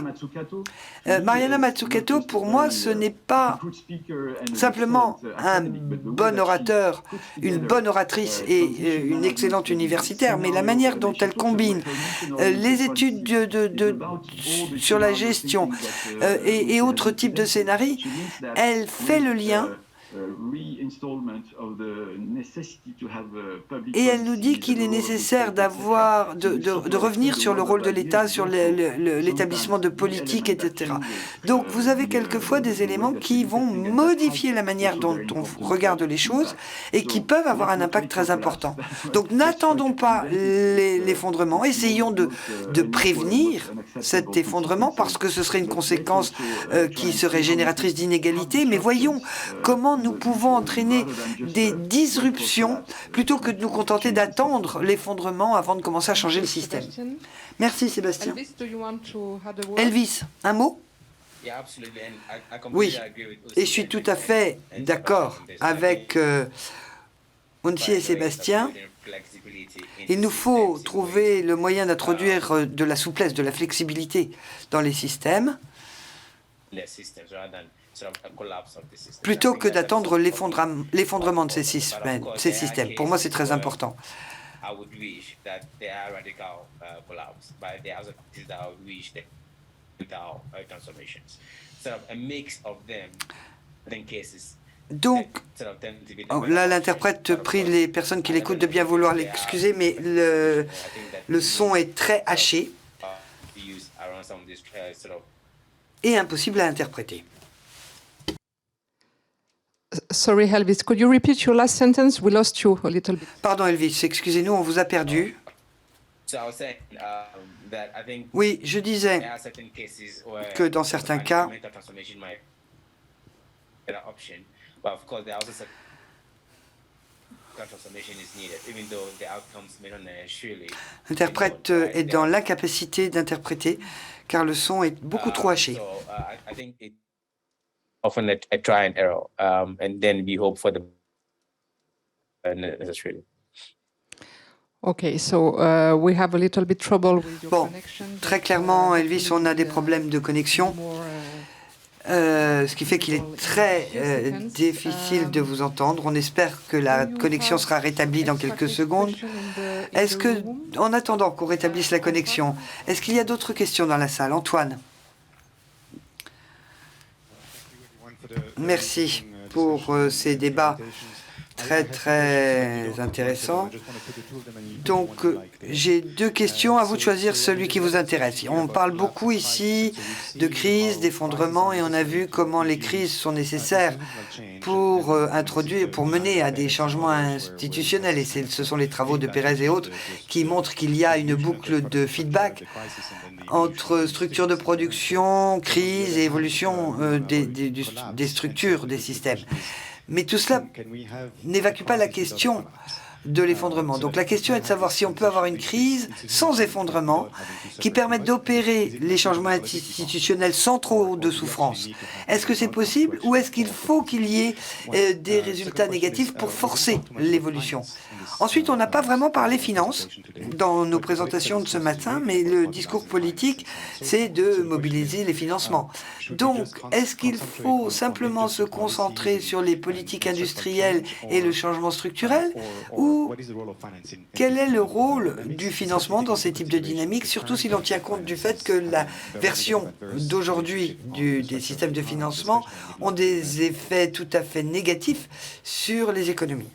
Mariana Mazzucato, pour moi, ce n'est pas simplement un bon orateur, une bonne oratrice et une excellente universitaire, mais la manière dont elle combine les études sur la gestion et autres types de scénarios, elle fait le lien et elle nous dit qu'il est nécessaire de revenir sur le rôle de l'État, sur l'établissement de politiques, etc. Donc vous avez quelquefois des éléments qui vont modifier la manière dont on regarde les choses et qui peuvent avoir un impact très important. Donc n'attendons pas l'effondrement, essayons de prévenir cet effondrement parce que ce serait une conséquence qui serait génératrice d'inégalités, mais voyons comment nous pouvons entraîner des disruptions plutôt que de nous contenter d'attendre l'effondrement avant de commencer à changer le système. Merci Sébastien. Elvis, un mot? Oui, et je suis tout à fait d'accord avec Onsi et Sébastien. Il nous faut trouver le moyen d'introduire de la souplesse, de la flexibilité dans les systèmes, plutôt que d'attendre l'effondrement de ces systèmes. Pour moi, c'est très important. Donc, là, l'interprète prie les personnes qui l'écoutent de bien vouloir l'excuser, mais le son est très haché et impossible à interpréter. Sorry, Elvis, could you repeat your last sentence? We lost you a little bit. Pardon, Elvis, excusez-nous, on vous a perdu. Oui, je disais que dans certains cas, l'interprète est dans l'incapacité d'interpréter car le son est beaucoup trop haché. Often a try and error, and then we hope for the Okay, so we have a little bit trouble with your Bon, connection. très clairement, Elvis, on a des problèmes de connexion, ce qui fait qu'il est très difficile de vous entendre. On espère que la connexion sera rétablie dans quelques secondes. Est-ce que, en attendant qu'on rétablisse la connexion, est-ce qu'il y a d'autres questions dans la salle? Antoine. Merci pour ces débats très intéressants. Donc, j'ai deux questions. À vous de choisir celui qui vous intéresse. On parle beaucoup ici de crise, d'effondrement, et on a vu comment les crises sont nécessaires pour mener à des changements institutionnels. Et ce sont les travaux de Pérez et autres qui montrent qu'il y a une boucle de feedback entre structures de production, crise et évolution des structures, des systèmes. Mais tout cela n'évacue pas la question de l'effondrement. Donc la question est de savoir si on peut avoir une crise sans effondrement qui permette d'opérer les changements institutionnels sans trop de souffrance. Est-ce que c'est possible ou est-ce qu'il faut qu'il y ait des résultats négatifs pour forcer l'évolution? Ensuite, on n'a pas vraiment parlé finances dans nos présentations de ce matin, mais le discours politique, c'est de mobiliser les financements. Donc, est-ce qu'il faut simplement se concentrer sur les politiques industrielles et le changement structurel, ou quel est le rôle du financement dans ces types de dynamiques, surtout si l'on tient compte du fait que la version d'aujourd'hui des systèmes de financement ont des effets tout à fait négatifs sur les économies?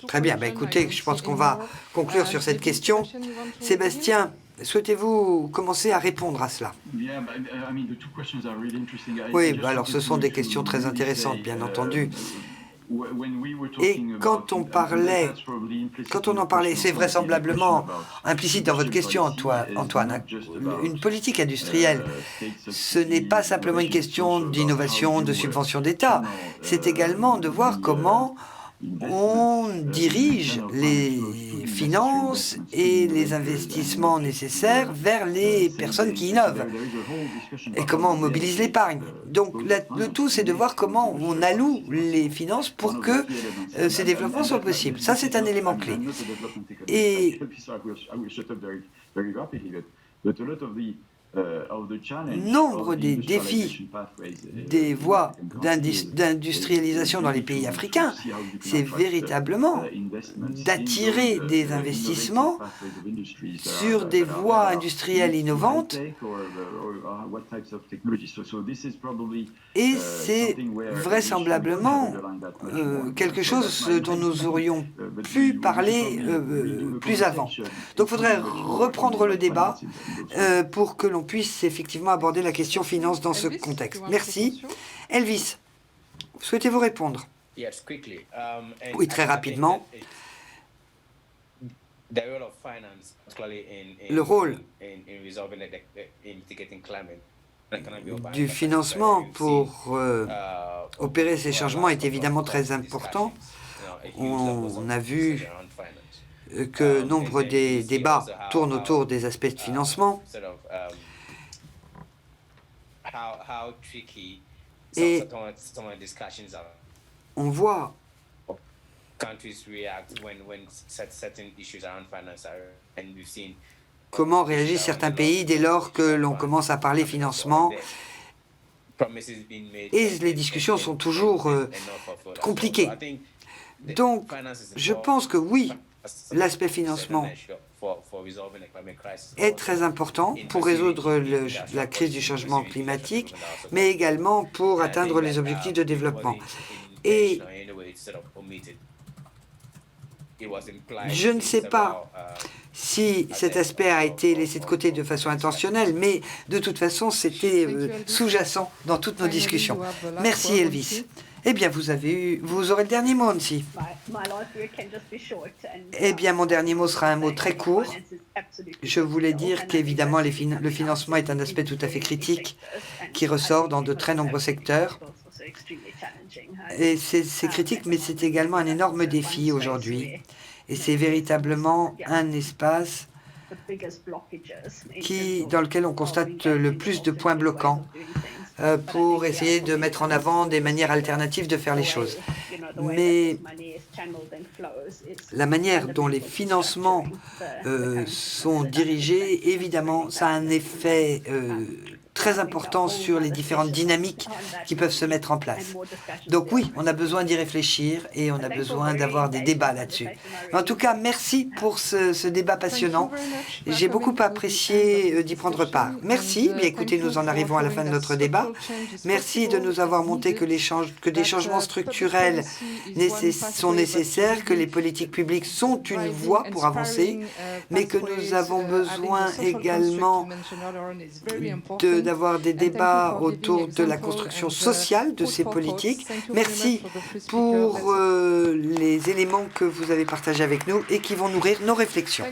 Très bien, écoutez, je pense qu'on va conclure sur cette question. Sébastien, souhaitez-vous commencer à répondre à cela? Oui, alors ce sont des questions très intéressantes, bien entendu. Et quand on en parlait, c'est vraisemblablement implicite dans votre question, Antoine, une politique industrielle, ce n'est pas simplement une question d'innovation, de subvention d'État, c'est également de voir comment on dirige les finances et les investissements nécessaires vers les personnes qui innovent et comment on mobilise l'épargne. Donc le tout, c'est de voir comment on alloue les finances pour que ces développements soient possibles. Ça, c'est un élément clé. Et nombre des défis des voies d'industrialisation dans les pays africains, c'est véritablement d'attirer des investissements sur des voies industrielles innovantes, et c'est vraisemblablement quelque chose dont nous aurions pu parler plus avant. Donc il faudrait reprendre le débat pour que l'on puisse effectivement aborder la question finance dans ce contexte. Merci. Elvis, souhaitez-vous répondre? Oui, très rapidement. Le rôle du financement pour opérer ces changements est évidemment très important. On a vu que nombre des débats tournent autour des aspects de financement. Et on voit comment réagissent certains pays dès lors que l'on commence à parler financement. Et les discussions sont toujours compliquées. Donc, je pense que oui, l'aspect financement est très important pour résoudre la crise du changement climatique, mais également pour atteindre les objectifs de développement. Et je ne sais pas si cet aspect a été laissé de côté de façon intentionnelle, mais de toute façon, c'était sous-jacent dans toutes nos discussions. Merci, Elvis. Eh bien, vous aurez le dernier mot, aussi. Eh bien, mon dernier mot sera un mot très court. Je voulais dire qu'évidemment, le financement est un aspect tout à fait critique qui ressort dans de très nombreux secteurs. Et c'est critique, mais c'est également un énorme défi aujourd'hui. Et c'est véritablement un espace dans lequel on constate le plus de points bloquants pour essayer de mettre en avant des manières alternatives de faire les choses. Mais la manière dont les financements sont dirigés, évidemment, ça a un effet très important sur les différentes dynamiques qui peuvent se mettre en place. Donc oui, on a besoin d'y réfléchir et on a besoin d'avoir des débats là-dessus. En tout cas, merci pour ce débat passionnant. J'ai beaucoup apprécié d'y prendre part. Merci. Bien, écoutez, nous en arrivons à la fin de notre débat. Merci de nous avoir montré que des changements structurels sont nécessaires, que les politiques publiques sont une voie pour avancer, mais que nous avons besoin également d'avoir des débats autour de la construction sociale de ces politiques. Merci pour les éléments que vous avez partagés avec nous et qui vont nourrir nos réflexions.